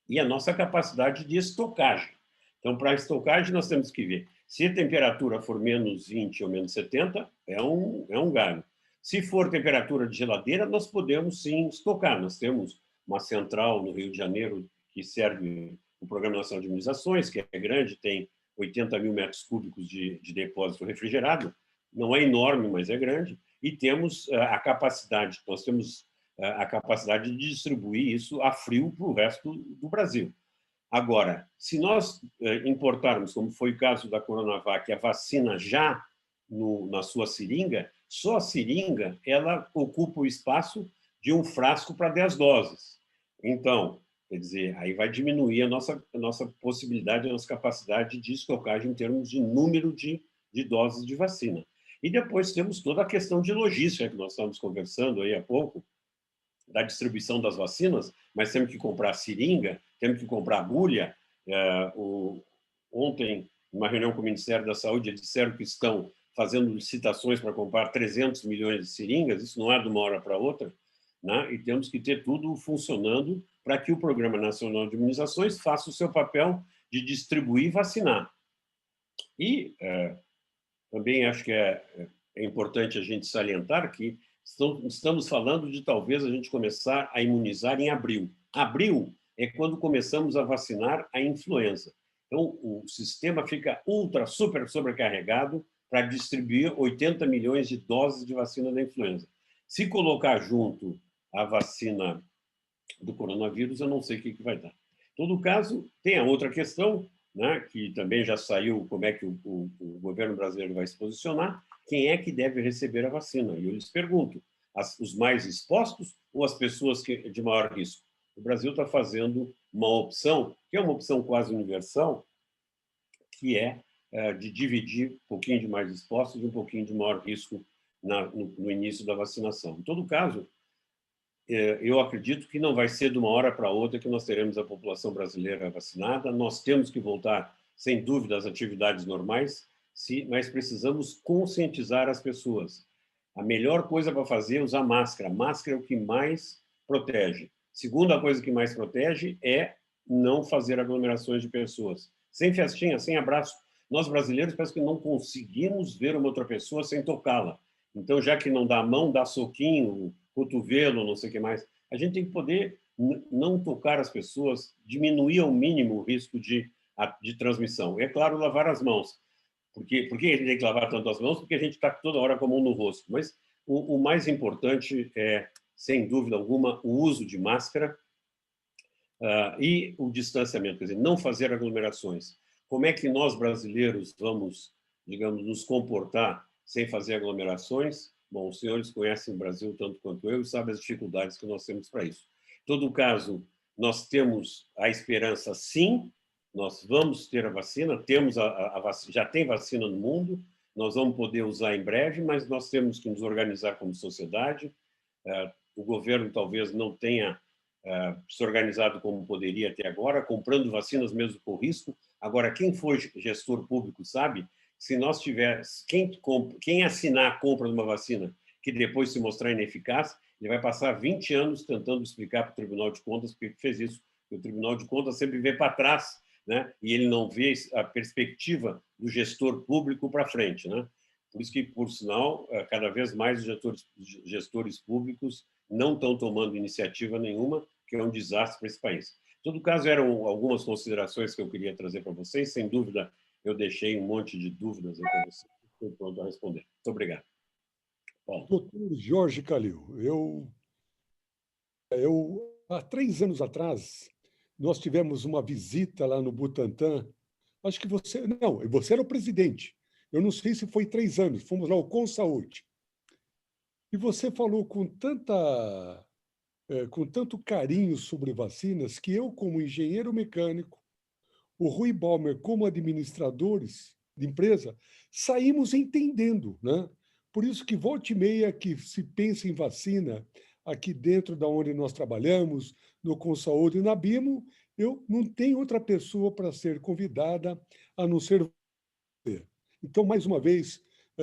C: e a nossa capacidade de estocagem. Então, para a estocagem, nós temos que ver se a temperatura for menos 20 ou menos 70, é um galho. Se for temperatura de geladeira, nós podemos, sim, estocar. Nós temos uma central no Rio de Janeiro que serve o Programa Nacional de Imunizações, que é grande, tem 80 mil metros cúbicos de depósito refrigerado. Não é enorme, mas é grande. E temos a capacidade, nós temos a capacidade de distribuir isso a frio para o resto do Brasil. Agora, se nós importarmos, como foi o caso da Coronavac, a vacina já na sua seringa, só a seringa ela ocupa o espaço de um frasco para 10 doses. Então, quer dizer, aí vai diminuir a nossa possibilidade, a nossa capacidade de estocagem em termos de número de doses de vacina. E depois temos toda a questão de logística, que nós estávamos conversando aí há pouco, da distribuição das vacinas, mas temos que comprar seringa, temos que comprar agulha. Ontem, numa reunião com o Ministério da Saúde, eles disseram que estão fazendo licitações para comprar 300 milhões de seringas, isso não é de uma hora para outra, né? E temos que ter tudo funcionando para que o Programa Nacional de Imunizações faça o seu papel de distribuir e vacinar. E também acho que é importante a gente salientar que estamos falando de talvez a gente começar a imunizar em abril. Abril é quando começamos a vacinar a influenza. Então, o sistema fica super sobrecarregado para distribuir 80 milhões de doses de vacina da influenza. Se colocar junto a vacina do coronavírus, eu não sei o que vai dar. Em todo caso, tem a outra questão, né, que também já saiu, como é que o governo brasileiro vai se posicionar, quem é que deve receber a vacina? E eu lhes pergunto, os mais expostos ou as pessoas de maior risco? O Brasil está fazendo uma opção, que é uma opção quase universal, que é de dividir um pouquinho de mais expostos e um pouquinho de maior risco no início da vacinação. Em todo caso, eu acredito que não vai ser de uma hora para outra que nós teremos a população brasileira vacinada. Nós temos que voltar, sem dúvida, às atividades normais, mas precisamos conscientizar as pessoas. A melhor coisa para fazer é usar máscara. Máscara é o que mais protege. Segunda coisa que mais protege é não fazer aglomerações de pessoas. Sem festinha, sem abraço. Nós, brasileiros, parece que não conseguimos ver uma outra pessoa sem tocá-la. Então, já que não dá a mão, dá soquinho, cotovelo, não sei o que mais. A gente tem que poder não tocar as pessoas, diminuir ao mínimo o risco de transmissão. E, é claro, lavar as mãos. Por que a gente tem que lavar tanto as mãos? Porque a gente está toda hora com a mão no rosto. Mas o mais importante é, sem dúvida alguma, o uso de máscara e o distanciamento, quer dizer, não fazer aglomerações. Como é que nós, brasileiros, vamos, digamos, nos comportar sem fazer aglomerações? Bom, os senhores conhecem o Brasil tanto quanto eu e sabem as dificuldades que nós temos para isso. Em todo caso, nós temos a esperança, sim, nós vamos ter a vacina, temos a vacina, já tem vacina no mundo, nós vamos poder usar em breve, mas nós temos que nos organizar como sociedade. O governo talvez não tenha se organizado como poderia até agora, comprando vacinas mesmo com risco. Agora, quem for gestor público sabe, se nós tivermos, quem assinar a compra de uma vacina que depois se mostrar ineficaz, ele vai passar 20 anos tentando explicar para o Tribunal de Contas por que fez isso. O Tribunal de Contas sempre vê para trás, né? E ele não vê a perspectiva do gestor público para frente, né? Por isso que, por sinal, cada vez mais os gestores públicos não estão tomando iniciativa nenhuma, que é um desastre para esse país. Em todo caso, eram algumas considerações que eu queria trazer para vocês. Sem dúvida, eu deixei um monte de dúvidas aí para vocês. Estou pronto a responder. Muito obrigado. Paulo.
A: Doutor Jorge Calil, há 3 anos atrás, nós tivemos uma visita lá no Butantã. Acho que você era o presidente. Eu não sei se foi 3 anos, fomos lá ao Consaúde. E você falou com tanto carinho sobre vacinas que eu, como engenheiro mecânico, o Rui Balmer, como administradores de empresa, saímos entendendo, né? Por isso que volta e meia que se pensa em vacina aqui dentro da onde nós trabalhamos, no Consaúde e na Bimo, eu não tenho outra pessoa para ser convidada a não ser você. Então, mais uma vez,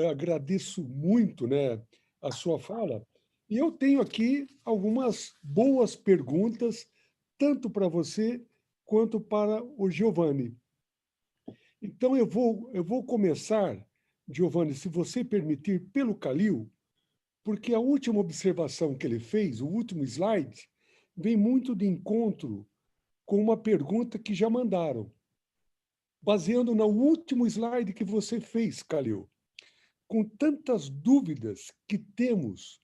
A: agradeço muito, né, a sua fala. E eu tenho aqui algumas boas perguntas, tanto para você quanto para o Giovanni. Então, eu vou começar, Giovanni, se você permitir, pelo Calil, porque a última observação que ele fez, o último slide, vem muito de encontro com uma pergunta que já mandaram. Baseando no último slide que você fez, Calil, com tantas dúvidas que temos,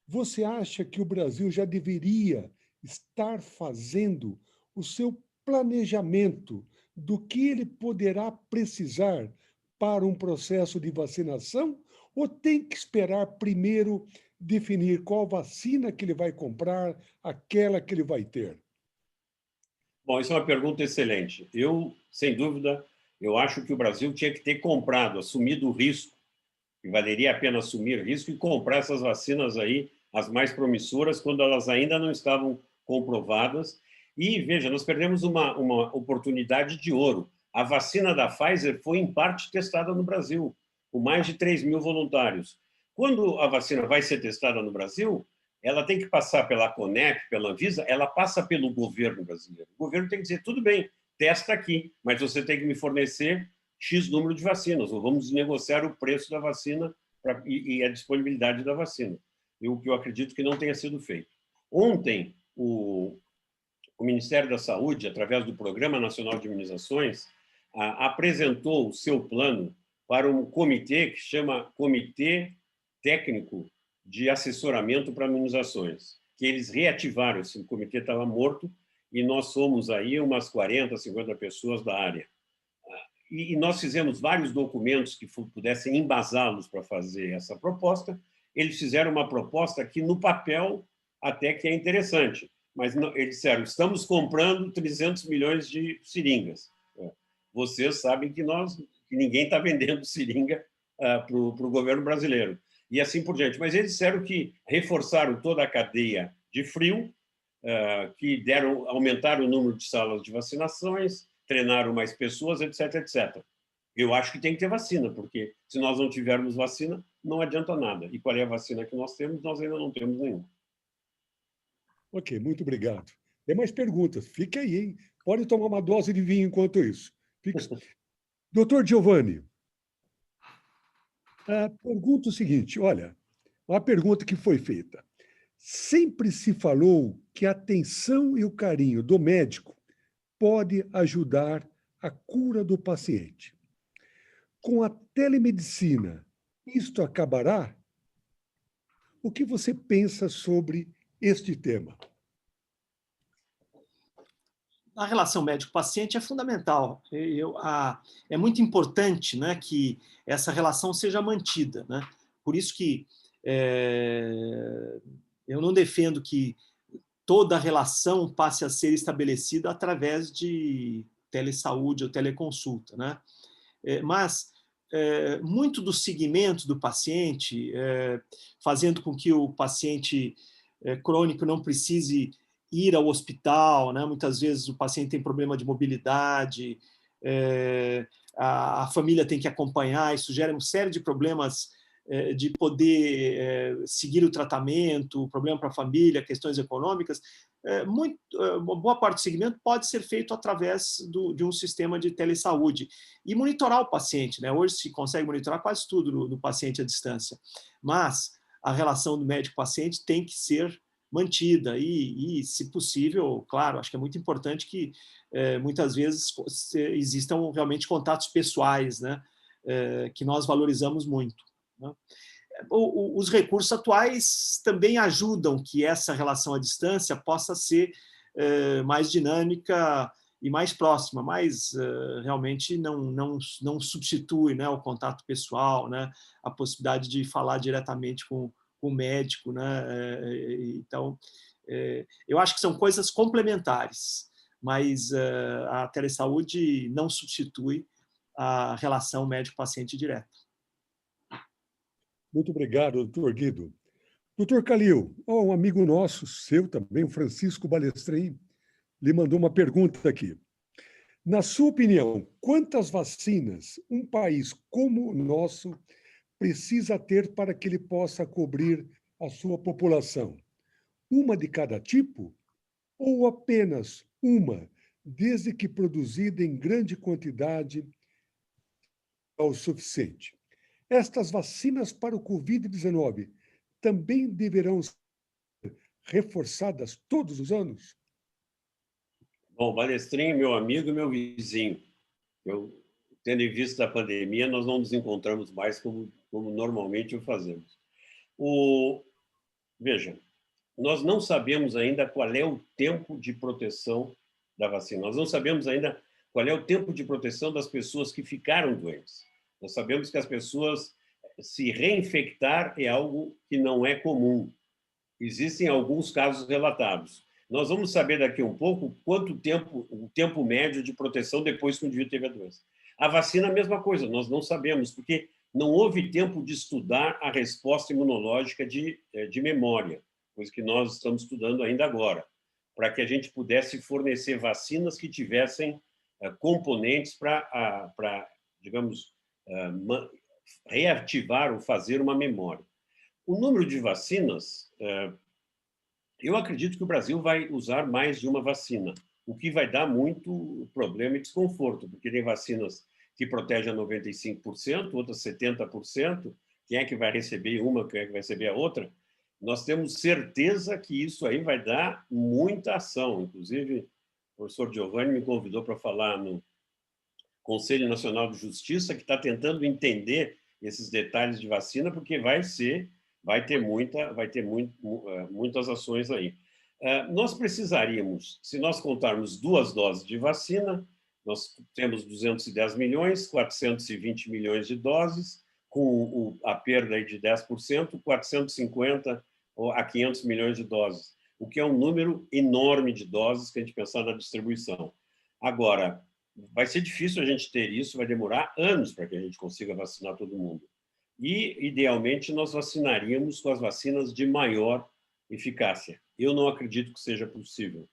A: você acha que o Brasil já deveria estar fazendo o seu planejamento do que ele poderá precisar para um processo de vacinação? Ou tem que esperar primeiro definir qual vacina que ele vai comprar, aquela que ele vai ter?
C: Bom, isso é uma pergunta excelente. Eu, sem dúvida, eu acho que o Brasil tinha que ter comprado, assumido o risco, que valeria a pena assumir risco e comprar essas vacinas aí, as mais promissoras, quando elas ainda não estavam comprovadas. E, veja, nós perdemos uma oportunidade de ouro. A vacina da Pfizer foi, em parte, testada no Brasil, com mais de 3 mil voluntários. Quando a vacina vai ser testada no Brasil, ela tem que passar pela CONEP, pela Anvisa, ela passa pelo governo brasileiro. O governo tem que dizer, tudo bem, testa aqui, mas você tem que me fornecer X número de vacinas, ou vamos negociar o preço da vacina e a disponibilidade da vacina. O que eu acredito que não tenha sido feito. Ontem, o Ministério da Saúde, através do Programa Nacional de Imunizações, apresentou o seu plano para um comitê que chama Comitê Técnico de Assessoramento para Imunizações, que eles reativaram. Esse comitê estava morto e nós somos aí umas 40, 50 pessoas da área. E nós fizemos vários documentos que pudessem embasá-los para fazer essa proposta. Eles fizeram uma proposta que, no papel, até que é interessante, mas não, eles disseram, estamos comprando 300 milhões de seringas. Vocês sabem que ninguém está vendendo seringa para o governo brasileiro. E assim por diante. Mas eles disseram que reforçaram toda a cadeia de frio, que aumentaram o número de salas de vacinações, treinaram mais pessoas, etc, etc. Eu acho que tem que ter vacina, porque se nós não tivermos vacina, não adianta nada. E qual é a vacina que nós temos? Nós ainda não temos nenhuma.
A: Ok, muito obrigado. Tem mais perguntas? Fique aí, hein? Pode tomar uma dose de vinho enquanto isso. Fique... Doutor Giovanni, pergunta o seguinte: olha, uma pergunta que foi feita. Sempre se falou que a atenção e o carinho do médico pode ajudar a cura do paciente. Com a telemedicina, isto acabará? O que você pensa sobre este tema?
B: A relação médico-paciente é fundamental. É muito importante, né, que essa relação seja mantida, né? Por isso que eu não defendo que toda a relação passe a ser estabelecida através de telesaúde ou teleconsulta, né? Mas muito do segmento do paciente, fazendo com que o paciente crônico não precise ir ao hospital, né? Muitas vezes o paciente tem problema de mobilidade, a família tem que acompanhar, isso gera uma série de problemas de poder seguir o tratamento, problema para a família, questões econômicas. Uma boa parte do segmento pode ser feito através de um sistema de telesaúde e monitorar o paciente, né? Hoje se consegue monitorar quase tudo no paciente à distância, mas a relação do médico-paciente tem que ser mantida e, se possível, claro, acho que é muito importante que muitas vezes existam realmente contatos pessoais, né? Que nós valorizamos muito, né? Os recursos atuais também ajudam que essa relação à distância possa ser mais dinâmica e mais próxima, mas realmente não substitui, né, o contato pessoal, né, a possibilidade de falar diretamente com o médico, né? Então, eu acho que são coisas complementares, mas a telesaúde não substitui a relação médico-paciente direta.
A: Muito obrigado, doutor Guido. Doutor Calil, um amigo nosso, seu também, o Francisco Balestrin, lhe mandou uma pergunta aqui. Na sua opinião, quantas vacinas um país como o nosso precisa ter para que ele possa cobrir a sua população? Uma de cada tipo ou apenas uma, desde que produzida em grande quantidade é o suficiente? Estas vacinas para o Covid-19 também deverão ser reforçadas todos os anos?
C: Bom, Balestrin, meu amigo e meu vizinho. Tendo em vista a pandemia, nós não nos encontramos mais como normalmente o fazemos. Veja, nós não sabemos ainda qual é o tempo de proteção da vacina. Nós não sabemos ainda qual é o tempo de proteção das pessoas que ficaram doentes. Nós sabemos que as pessoas se reinfectar é algo que não é comum. Existem alguns casos relatados. Nós vamos saber daqui a um pouco quanto tempo, o tempo médio de proteção depois que o indivíduo teve a doença. A vacina, a mesma coisa, nós não sabemos, porque não houve tempo de estudar a resposta imunológica de memória, coisa que nós estamos estudando ainda agora, para que a gente pudesse fornecer vacinas que tivessem componentes para, digamos, reativar ou fazer uma memória. O número de vacinas, eu acredito que o Brasil vai usar mais de uma vacina, o que vai dar muito problema e desconforto, porque tem vacinas que protegem a 95%, outras 70%. Quem é que vai receber uma, quem é que vai receber a outra? Nós temos certeza que isso aí vai dar muita ação. Inclusive, o professor Giovanni me convidou para falar no Conselho Nacional de Justiça, que está tentando entender esses detalhes de vacina, porque vai ter muitas ações aí. Nós precisaríamos, se nós contarmos 2 doses de vacina, nós temos 210 milhões, 420 milhões de doses, com a perda aí de 10%, 450 a 500 milhões de doses, o que é um número enorme de doses que a gente pensar na distribuição. Agora, vai ser difícil a gente ter isso, vai demorar anos para que a gente consiga vacinar todo mundo. E, idealmente, nós vacinaríamos com as vacinas de maior eficácia. Eu não acredito que seja possível.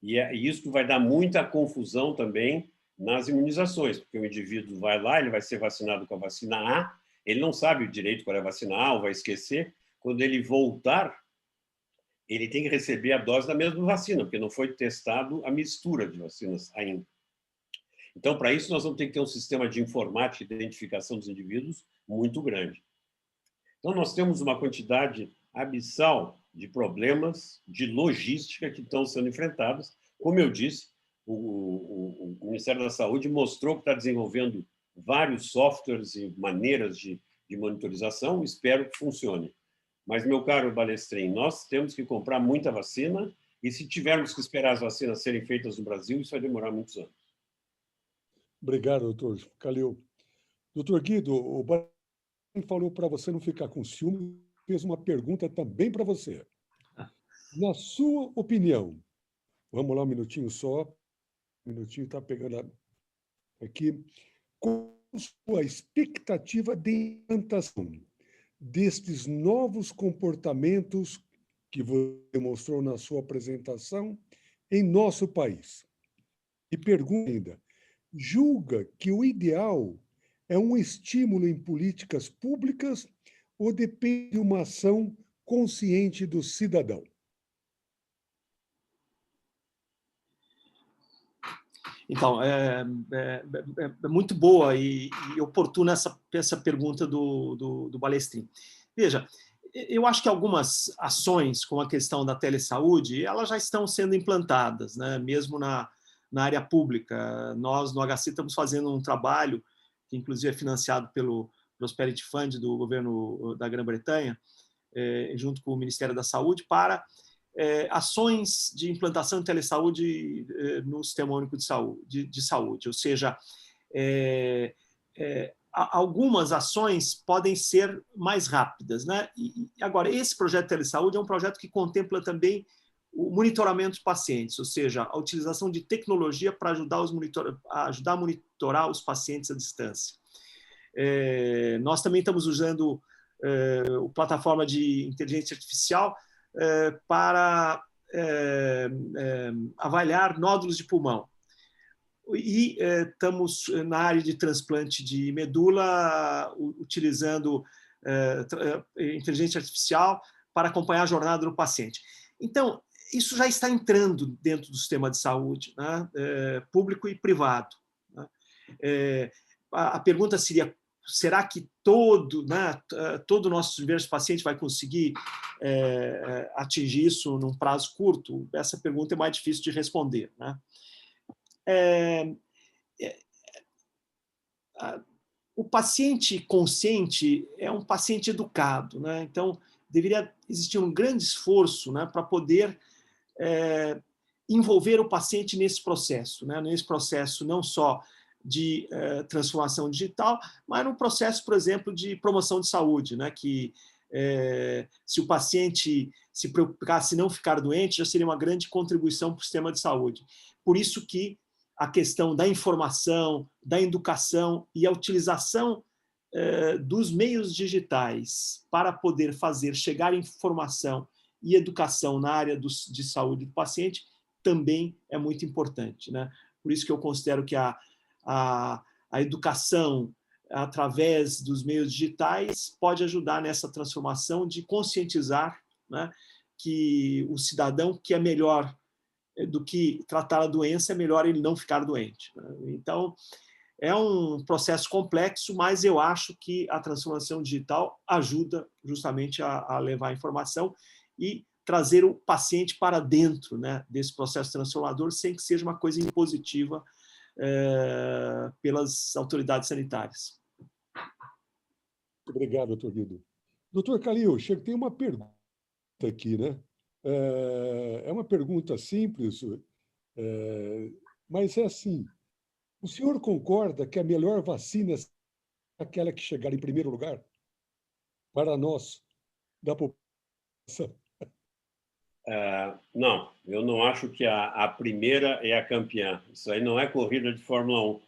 C: E isso vai dar muita confusão também nas imunizações, porque o indivíduo vai lá, ele vai ser vacinado com a vacina A, ele não sabe direito qual é a vacina A, ou vai esquecer. Quando ele voltar, ele tem que receber a dose da mesma vacina, porque não foi testado a mistura de vacinas ainda. Então, para isso, nós vamos ter que ter um sistema de informática e identificação dos indivíduos muito grande. Então, nós temos uma quantidade abissal de problemas de logística que estão sendo enfrentados. Como eu disse, o Ministério da Saúde mostrou que está desenvolvendo vários softwares e maneiras de monitorização, espero que funcione. Mas, meu caro Balestrin, nós temos que comprar muita vacina e, se tivermos que esperar as vacinas serem feitas no Brasil, isso vai demorar muitos anos.
A: Obrigado, doutor Calil. Doutor Guido, o Balestrin falou para você não ficar com ciúme, fez uma pergunta também para você. Na sua opinião, vamos lá um minutinho só, um minutinho, está pegando aqui, qual a sua expectativa de implantação destes novos comportamentos que você demonstrou na sua apresentação em nosso país? E pergunta ainda, julga que o ideal é um estímulo em políticas públicas ou depende de uma ação consciente do cidadão?
B: Então, é muito boa e oportuna essa pergunta do Balestrin. Veja, eu acho que algumas ações, como a questão da telesaúde, elas já estão sendo implantadas, né? Mesmo na área pública. Nós, no HC, estamos fazendo um trabalho, que inclusive é financiado pelo Prosperity Fund do governo da Grã-Bretanha, junto com o Ministério da Saúde, para ações de implantação de telesaúde no Sistema Único de Saúde. Ou seja, algumas ações podem ser mais rápidas, né? E agora, esse projeto de telesaúde é um projeto que contempla também o monitoramento dos pacientes, ou seja, a utilização de tecnologia para ajudar a monitorar os pacientes à distância. Nós também estamos usando a plataforma de inteligência artificial para avaliar nódulos de pulmão. E estamos na área de transplante de medula, utilizando inteligência artificial para acompanhar a jornada do paciente. Então, isso já está entrando dentro do sistema de saúde, né? Público e privado. Né? A pergunta seria, será que todo o nosso universo de paciente vai conseguir atingir isso num prazo curto? Essa pergunta é mais difícil de responder, né? O paciente consciente é um paciente educado, né? Então, deveria existir um grande esforço, né, para poder envolver o paciente nesse processo, né? Nesse processo não só de transformação digital, mas no processo, por exemplo, de promoção de saúde, né? Que se o paciente se preocupasse em não ficar doente, já seria uma grande contribuição para o sistema de saúde. Por isso que a questão da informação, da educação e a utilização dos meios digitais para poder fazer chegar informação e educação na área de saúde do paciente também é muito importante, né? Por isso que eu considero que a educação através dos meios digitais pode ajudar nessa transformação de conscientizar, né, que o cidadão que é melhor do que tratar a doença, é melhor ele não ficar doente. Então, é um processo complexo, mas eu acho que a transformação digital ajuda justamente a levar a informação e trazer o paciente para dentro, né, desse processo transformador, sem que seja uma coisa impositiva pelas autoridades sanitárias.
A: Obrigado, doutor Guido. Doutor Calil, tem uma pergunta aqui, né? É uma pergunta simples, mas é assim, o senhor concorda que a melhor vacina é aquela que chegar em primeiro lugar para nós, da população?
C: Não, eu não acho que a primeira é a campeã. Isso aí não é corrida de Fórmula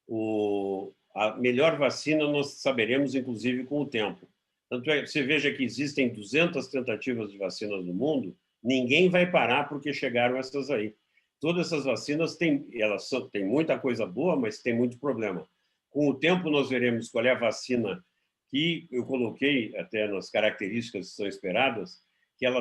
C: 1. A melhor vacina nós saberemos, inclusive, com o tempo. Tanto é que você veja que existem 200 tentativas de vacinas no mundo, ninguém vai parar porque chegaram essas aí. Todas essas vacinas têm muita coisa boa, mas tem muito problema. Com o tempo, nós veremos qual é a vacina que eu coloquei até nas características que são esperadas, que ela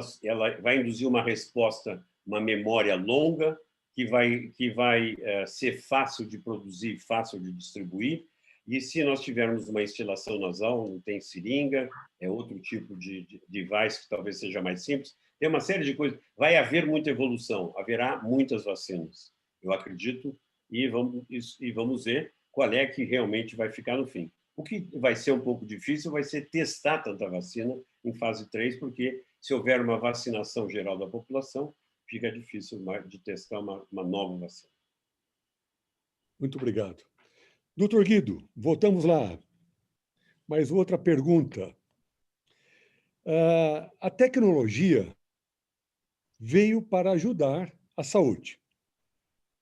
C: vai induzir uma resposta, uma memória longa, que vai ser fácil de produzir, fácil de distribuir. E se nós tivermos uma instilação nasal, não tem seringa, é outro tipo de device que talvez seja mais simples. Tem uma série de coisas. Vai haver muita evolução, haverá muitas vacinas, eu acredito, e vamos ver qual é que realmente vai ficar no fim. O que vai ser um pouco difícil vai ser testar tanta vacina em fase 3, porque se houver uma vacinação geral da população, fica difícil de testar uma nova vacina.
A: Muito obrigado. Doutor Guido, voltamos lá. Mais outra pergunta. A tecnologia veio para ajudar a saúde,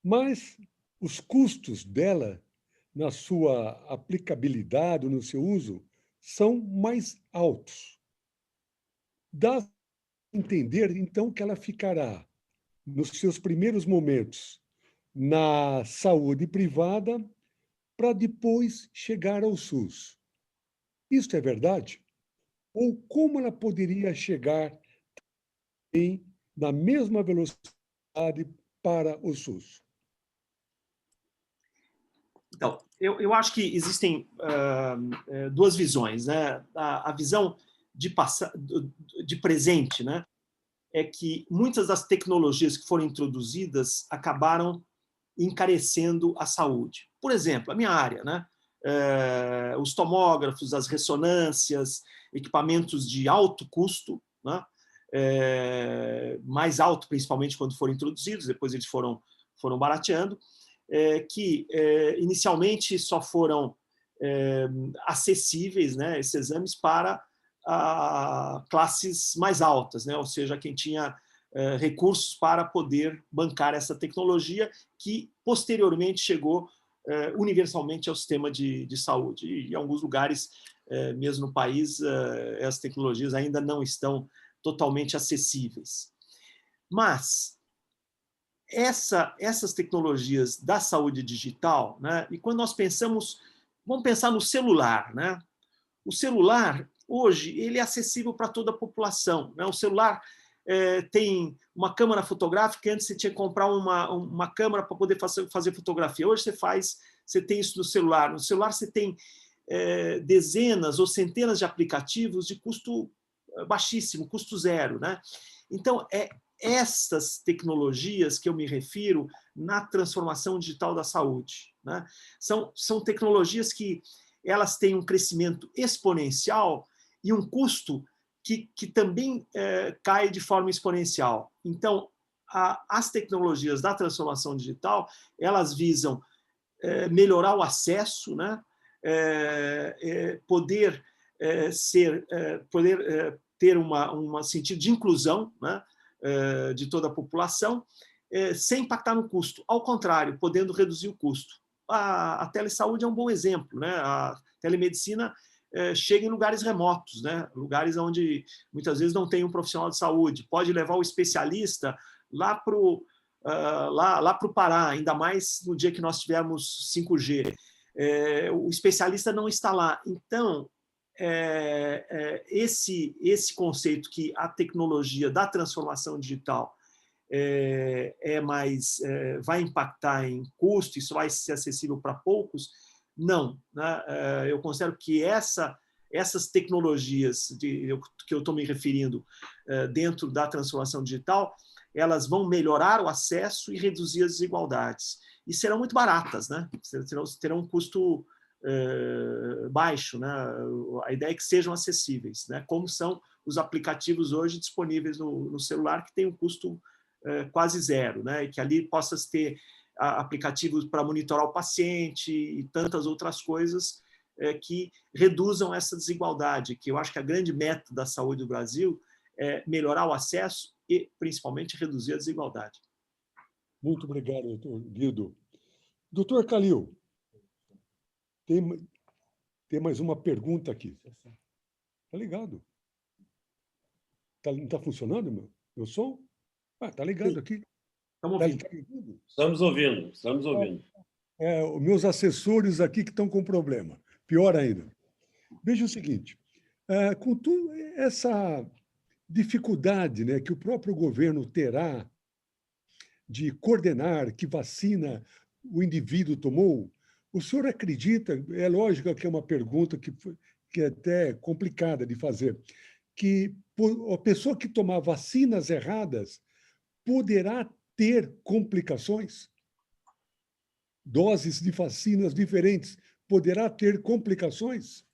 A: mas os custos dela, na sua aplicabilidade, no seu uso, são mais altos. Dá a entender, então, que ela ficará, nos seus primeiros momentos, na saúde privada, para depois chegar ao SUS. Isso é verdade? Ou como ela poderia chegar na mesma velocidade para o SUS?
B: Então, eu acho que existem duas visões, né? A visão de presente, né? É que muitas das tecnologias que foram introduzidas acabaram encarecendo a saúde. Por exemplo, a minha área, né? Os tomógrafos, as ressonâncias, equipamentos de alto custo, né? Mais alto, principalmente quando foram introduzidos, depois eles foram barateando, que inicialmente só foram acessíveis, né, esses exames para classes mais altas, né, ou seja, quem tinha recursos para poder bancar essa tecnologia, que posteriormente chegou universalmente ao sistema de saúde. E em alguns lugares, mesmo no país, as tecnologias ainda não estão totalmente acessíveis. Mas essas tecnologias da saúde digital, né, e quando nós vamos pensar no celular, né? O celular, hoje, ele é acessível para toda a população, né? O celular tem uma câmera fotográfica, antes você tinha que comprar uma câmera para poder fazer fotografia. Hoje você tem isso no celular. No celular você tem dezenas ou centenas de aplicativos de custo baixíssimo, custo zero, né? Então, essas tecnologias que eu me refiro na transformação digital da saúde, né? São tecnologias que elas têm um crescimento exponencial e um custo que também cai de forma exponencial. Então, as tecnologias da transformação digital, elas visam melhorar o acesso, né? Poder ter um sentido de inclusão, né? De toda a população, sem impactar no custo. Ao contrário, podendo reduzir o custo. A telesaúde é um bom exemplo, né? A telemedicina chega em lugares remotos, né? Lugares onde muitas vezes não tem um profissional de saúde. Pode levar o especialista lá para o Pará, ainda mais no dia que nós tivermos 5G. O especialista não está lá. Então, esse conceito que a tecnologia da transformação digital vai impactar em custo, isso vai ser acessível para poucos, não, né? Eu considero que essas tecnologias que eu estou me referindo dentro da transformação digital, elas vão melhorar o acesso e reduzir as desigualdades. E serão muito baratas, né? Terão um custo baixo, né? A ideia é que sejam acessíveis, né? Como são os aplicativos hoje disponíveis no celular, que tem um custo quase zero, né? E que ali possa ter aplicativos para monitorar o paciente e tantas outras coisas que reduzam essa desigualdade, que eu acho que a grande meta da saúde do Brasil é melhorar o acesso e, principalmente, reduzir a desigualdade.
A: Muito obrigado, doutor Guido. Doutor Calil, tem mais uma pergunta aqui. Está ligado? Não está funcionando meu som? Está ligado aqui.
B: Estamos ouvindo.
C: Estamos ouvindo, estamos ouvindo.
A: Os meus assessores aqui que estão com problema. Pior ainda. Veja o seguinte, com toda essa dificuldade, né, que o próprio governo terá de coordenar que vacina o indivíduo tomou, o senhor acredita, é lógico que é uma pergunta que é até complicada de fazer, que a pessoa que tomar vacinas erradas poderá ter complicações? Doses de vacinas diferentes poderá ter complicações?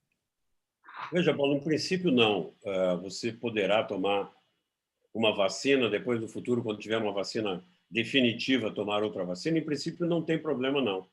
C: Veja, Paulo, no princípio, não. Você poderá tomar uma vacina, depois, no futuro, quando tiver uma vacina definitiva, tomar outra vacina. Em princípio, não tem problema, não.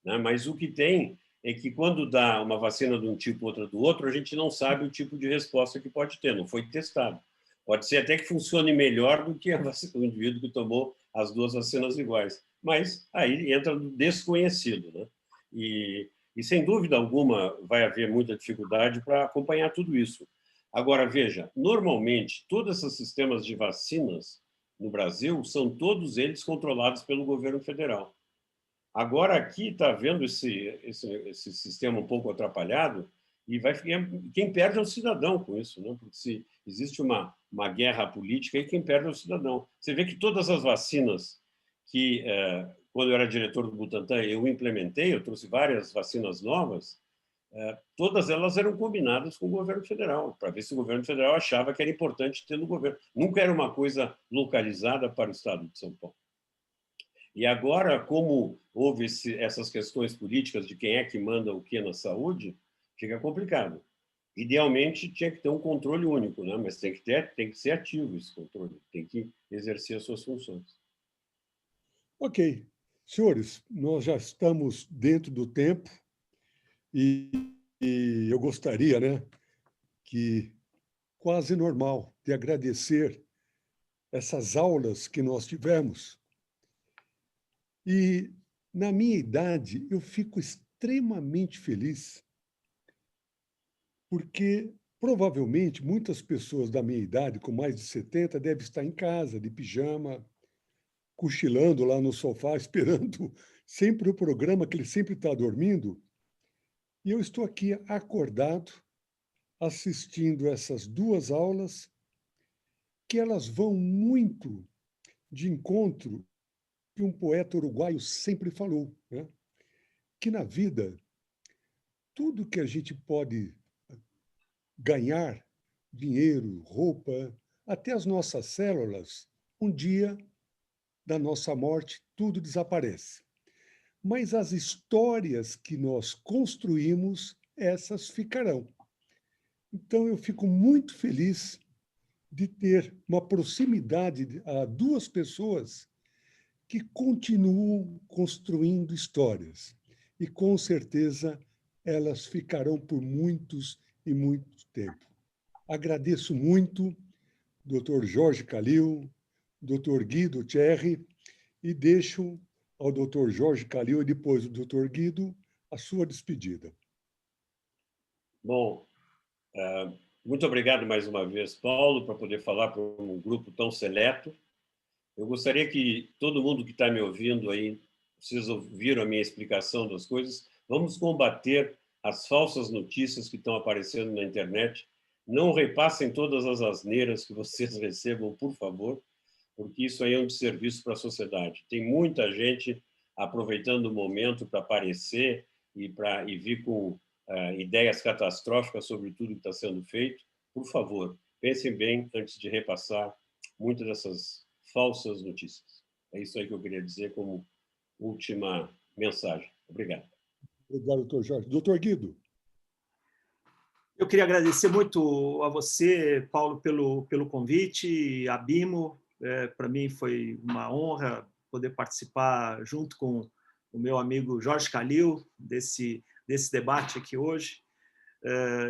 C: Né? Mas o que tem é que, quando dá uma vacina de um tipo, outra do outro, a gente não sabe o tipo de resposta que pode ter, não foi testado. Pode ser até que funcione melhor do que o indivíduo que tomou as duas vacinas iguais. Mas aí entra no desconhecido, né? E, sem dúvida alguma, vai haver muita dificuldade para acompanhar tudo isso. Agora, veja, normalmente, todos esses sistemas de vacinas no Brasil são todos eles controlados pelo governo federal. Agora, aqui está vendo esse sistema um pouco atrapalhado e quem perde é o cidadão com isso, né? Porque se existe uma guerra política, aí quem perde é o cidadão. Você vê que todas as vacinas que, quando eu era diretor do Butantan, eu implementei, eu trouxe várias vacinas novas, todas elas eram combinadas com o governo federal, para ver se o governo federal achava que era importante ter no governo. Nunca era uma coisa localizada para o estado de São Paulo. E agora, como houve essas questões políticas de quem é que manda o que na saúde, fica complicado. Idealmente, tinha que ter um controle único, né? Mas tem que ser ativo esse controle, tem que exercer as suas funções.
A: Ok. Senhores, nós já estamos dentro do tempo e eu gostaria, né, que quase normal de agradecer essas aulas que nós tivemos. E, na minha idade, eu fico extremamente feliz, porque provavelmente muitas pessoas da minha idade, com mais de 70, devem estar em casa, de pijama, cochilando lá no sofá, esperando sempre o programa que ele sempre está dormindo. E eu estou aqui acordado, assistindo essas duas aulas, que elas vão muito de encontro que um poeta uruguaio sempre falou, né? Que na vida, tudo que a gente pode ganhar, dinheiro, roupa, até as nossas células, um dia da nossa morte, tudo desaparece. Mas as histórias que nós construímos, essas ficarão. Então, eu fico muito feliz de ter uma proximidade a duas pessoas que continuam construindo histórias. E, com certeza, elas ficarão por muitos e muito tempo. Agradeço muito, Dr. Jorge Calil, Dr. Guido Thierry, e deixo ao Dr. Jorge Calil e depois do Dr. Guido a sua despedida.
C: Bom, muito obrigado mais uma vez, Paulo, para poder falar para um grupo tão seleto. Eu gostaria que todo mundo que está me ouvindo aí, vocês ouviram a minha explicação das coisas, vamos combater as falsas notícias que estão aparecendo na internet. Não repassem todas as asneiras que vocês recebam, por favor, porque isso aí é um desserviço para a sociedade. Tem muita gente aproveitando o momento para aparecer e vir com ideias catastróficas sobre tudo que está sendo feito. Por favor, pensem bem antes de repassar muitas dessas falsas notícias. É isso aí que eu queria dizer como última mensagem. Obrigado.
A: Obrigado, doutor Jorge. Doutor Guido.
B: Eu queria agradecer muito a você, Paulo, pelo convite, a Bimo. Para mim foi uma honra poder participar junto com o meu amigo Jorge Calil desse debate aqui hoje.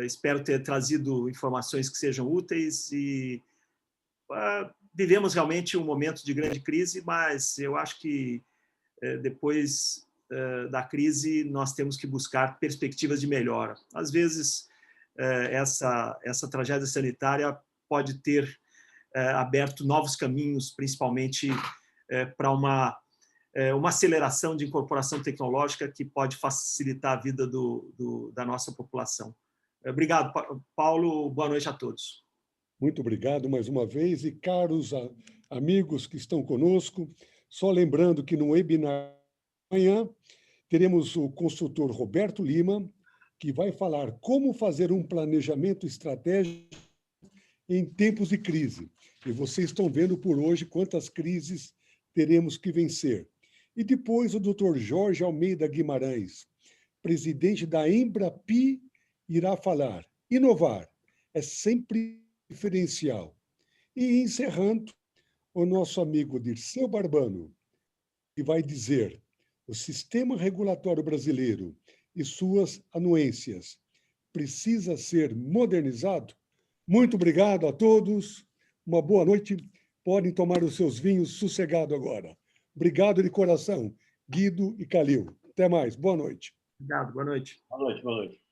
B: Espero ter trazido informações que sejam úteis e vivemos realmente um momento de grande crise, mas eu acho que depois da crise nós temos que buscar perspectivas de melhora. Às vezes, essa tragédia sanitária pode ter aberto novos caminhos, principalmente para uma aceleração de incorporação tecnológica que pode facilitar a vida da nossa população. Obrigado, Paulo. Boa noite a todos.
A: Muito obrigado mais uma vez. E caros amigos que estão conosco, só lembrando que no webinar amanhã teremos o consultor Roberto Lima, que vai falar como fazer um planejamento estratégico em tempos de crise. E vocês estão vendo por hoje quantas crises teremos que vencer. E depois o Dr. Jorge Almeida Guimarães, presidente da Embrapi, irá falar. Inovar é sempre diferencial. E encerrando, o nosso amigo Dirceu Barbano, que vai dizer: o sistema regulatório brasileiro e suas anuências precisa ser modernizado. Muito obrigado a todos. Uma boa noite. Podem tomar os seus vinhos sossegado agora. Obrigado de coração, Guido e Calil. Até mais. Boa noite.
B: Obrigado, boa noite.
C: Boa noite, boa noite.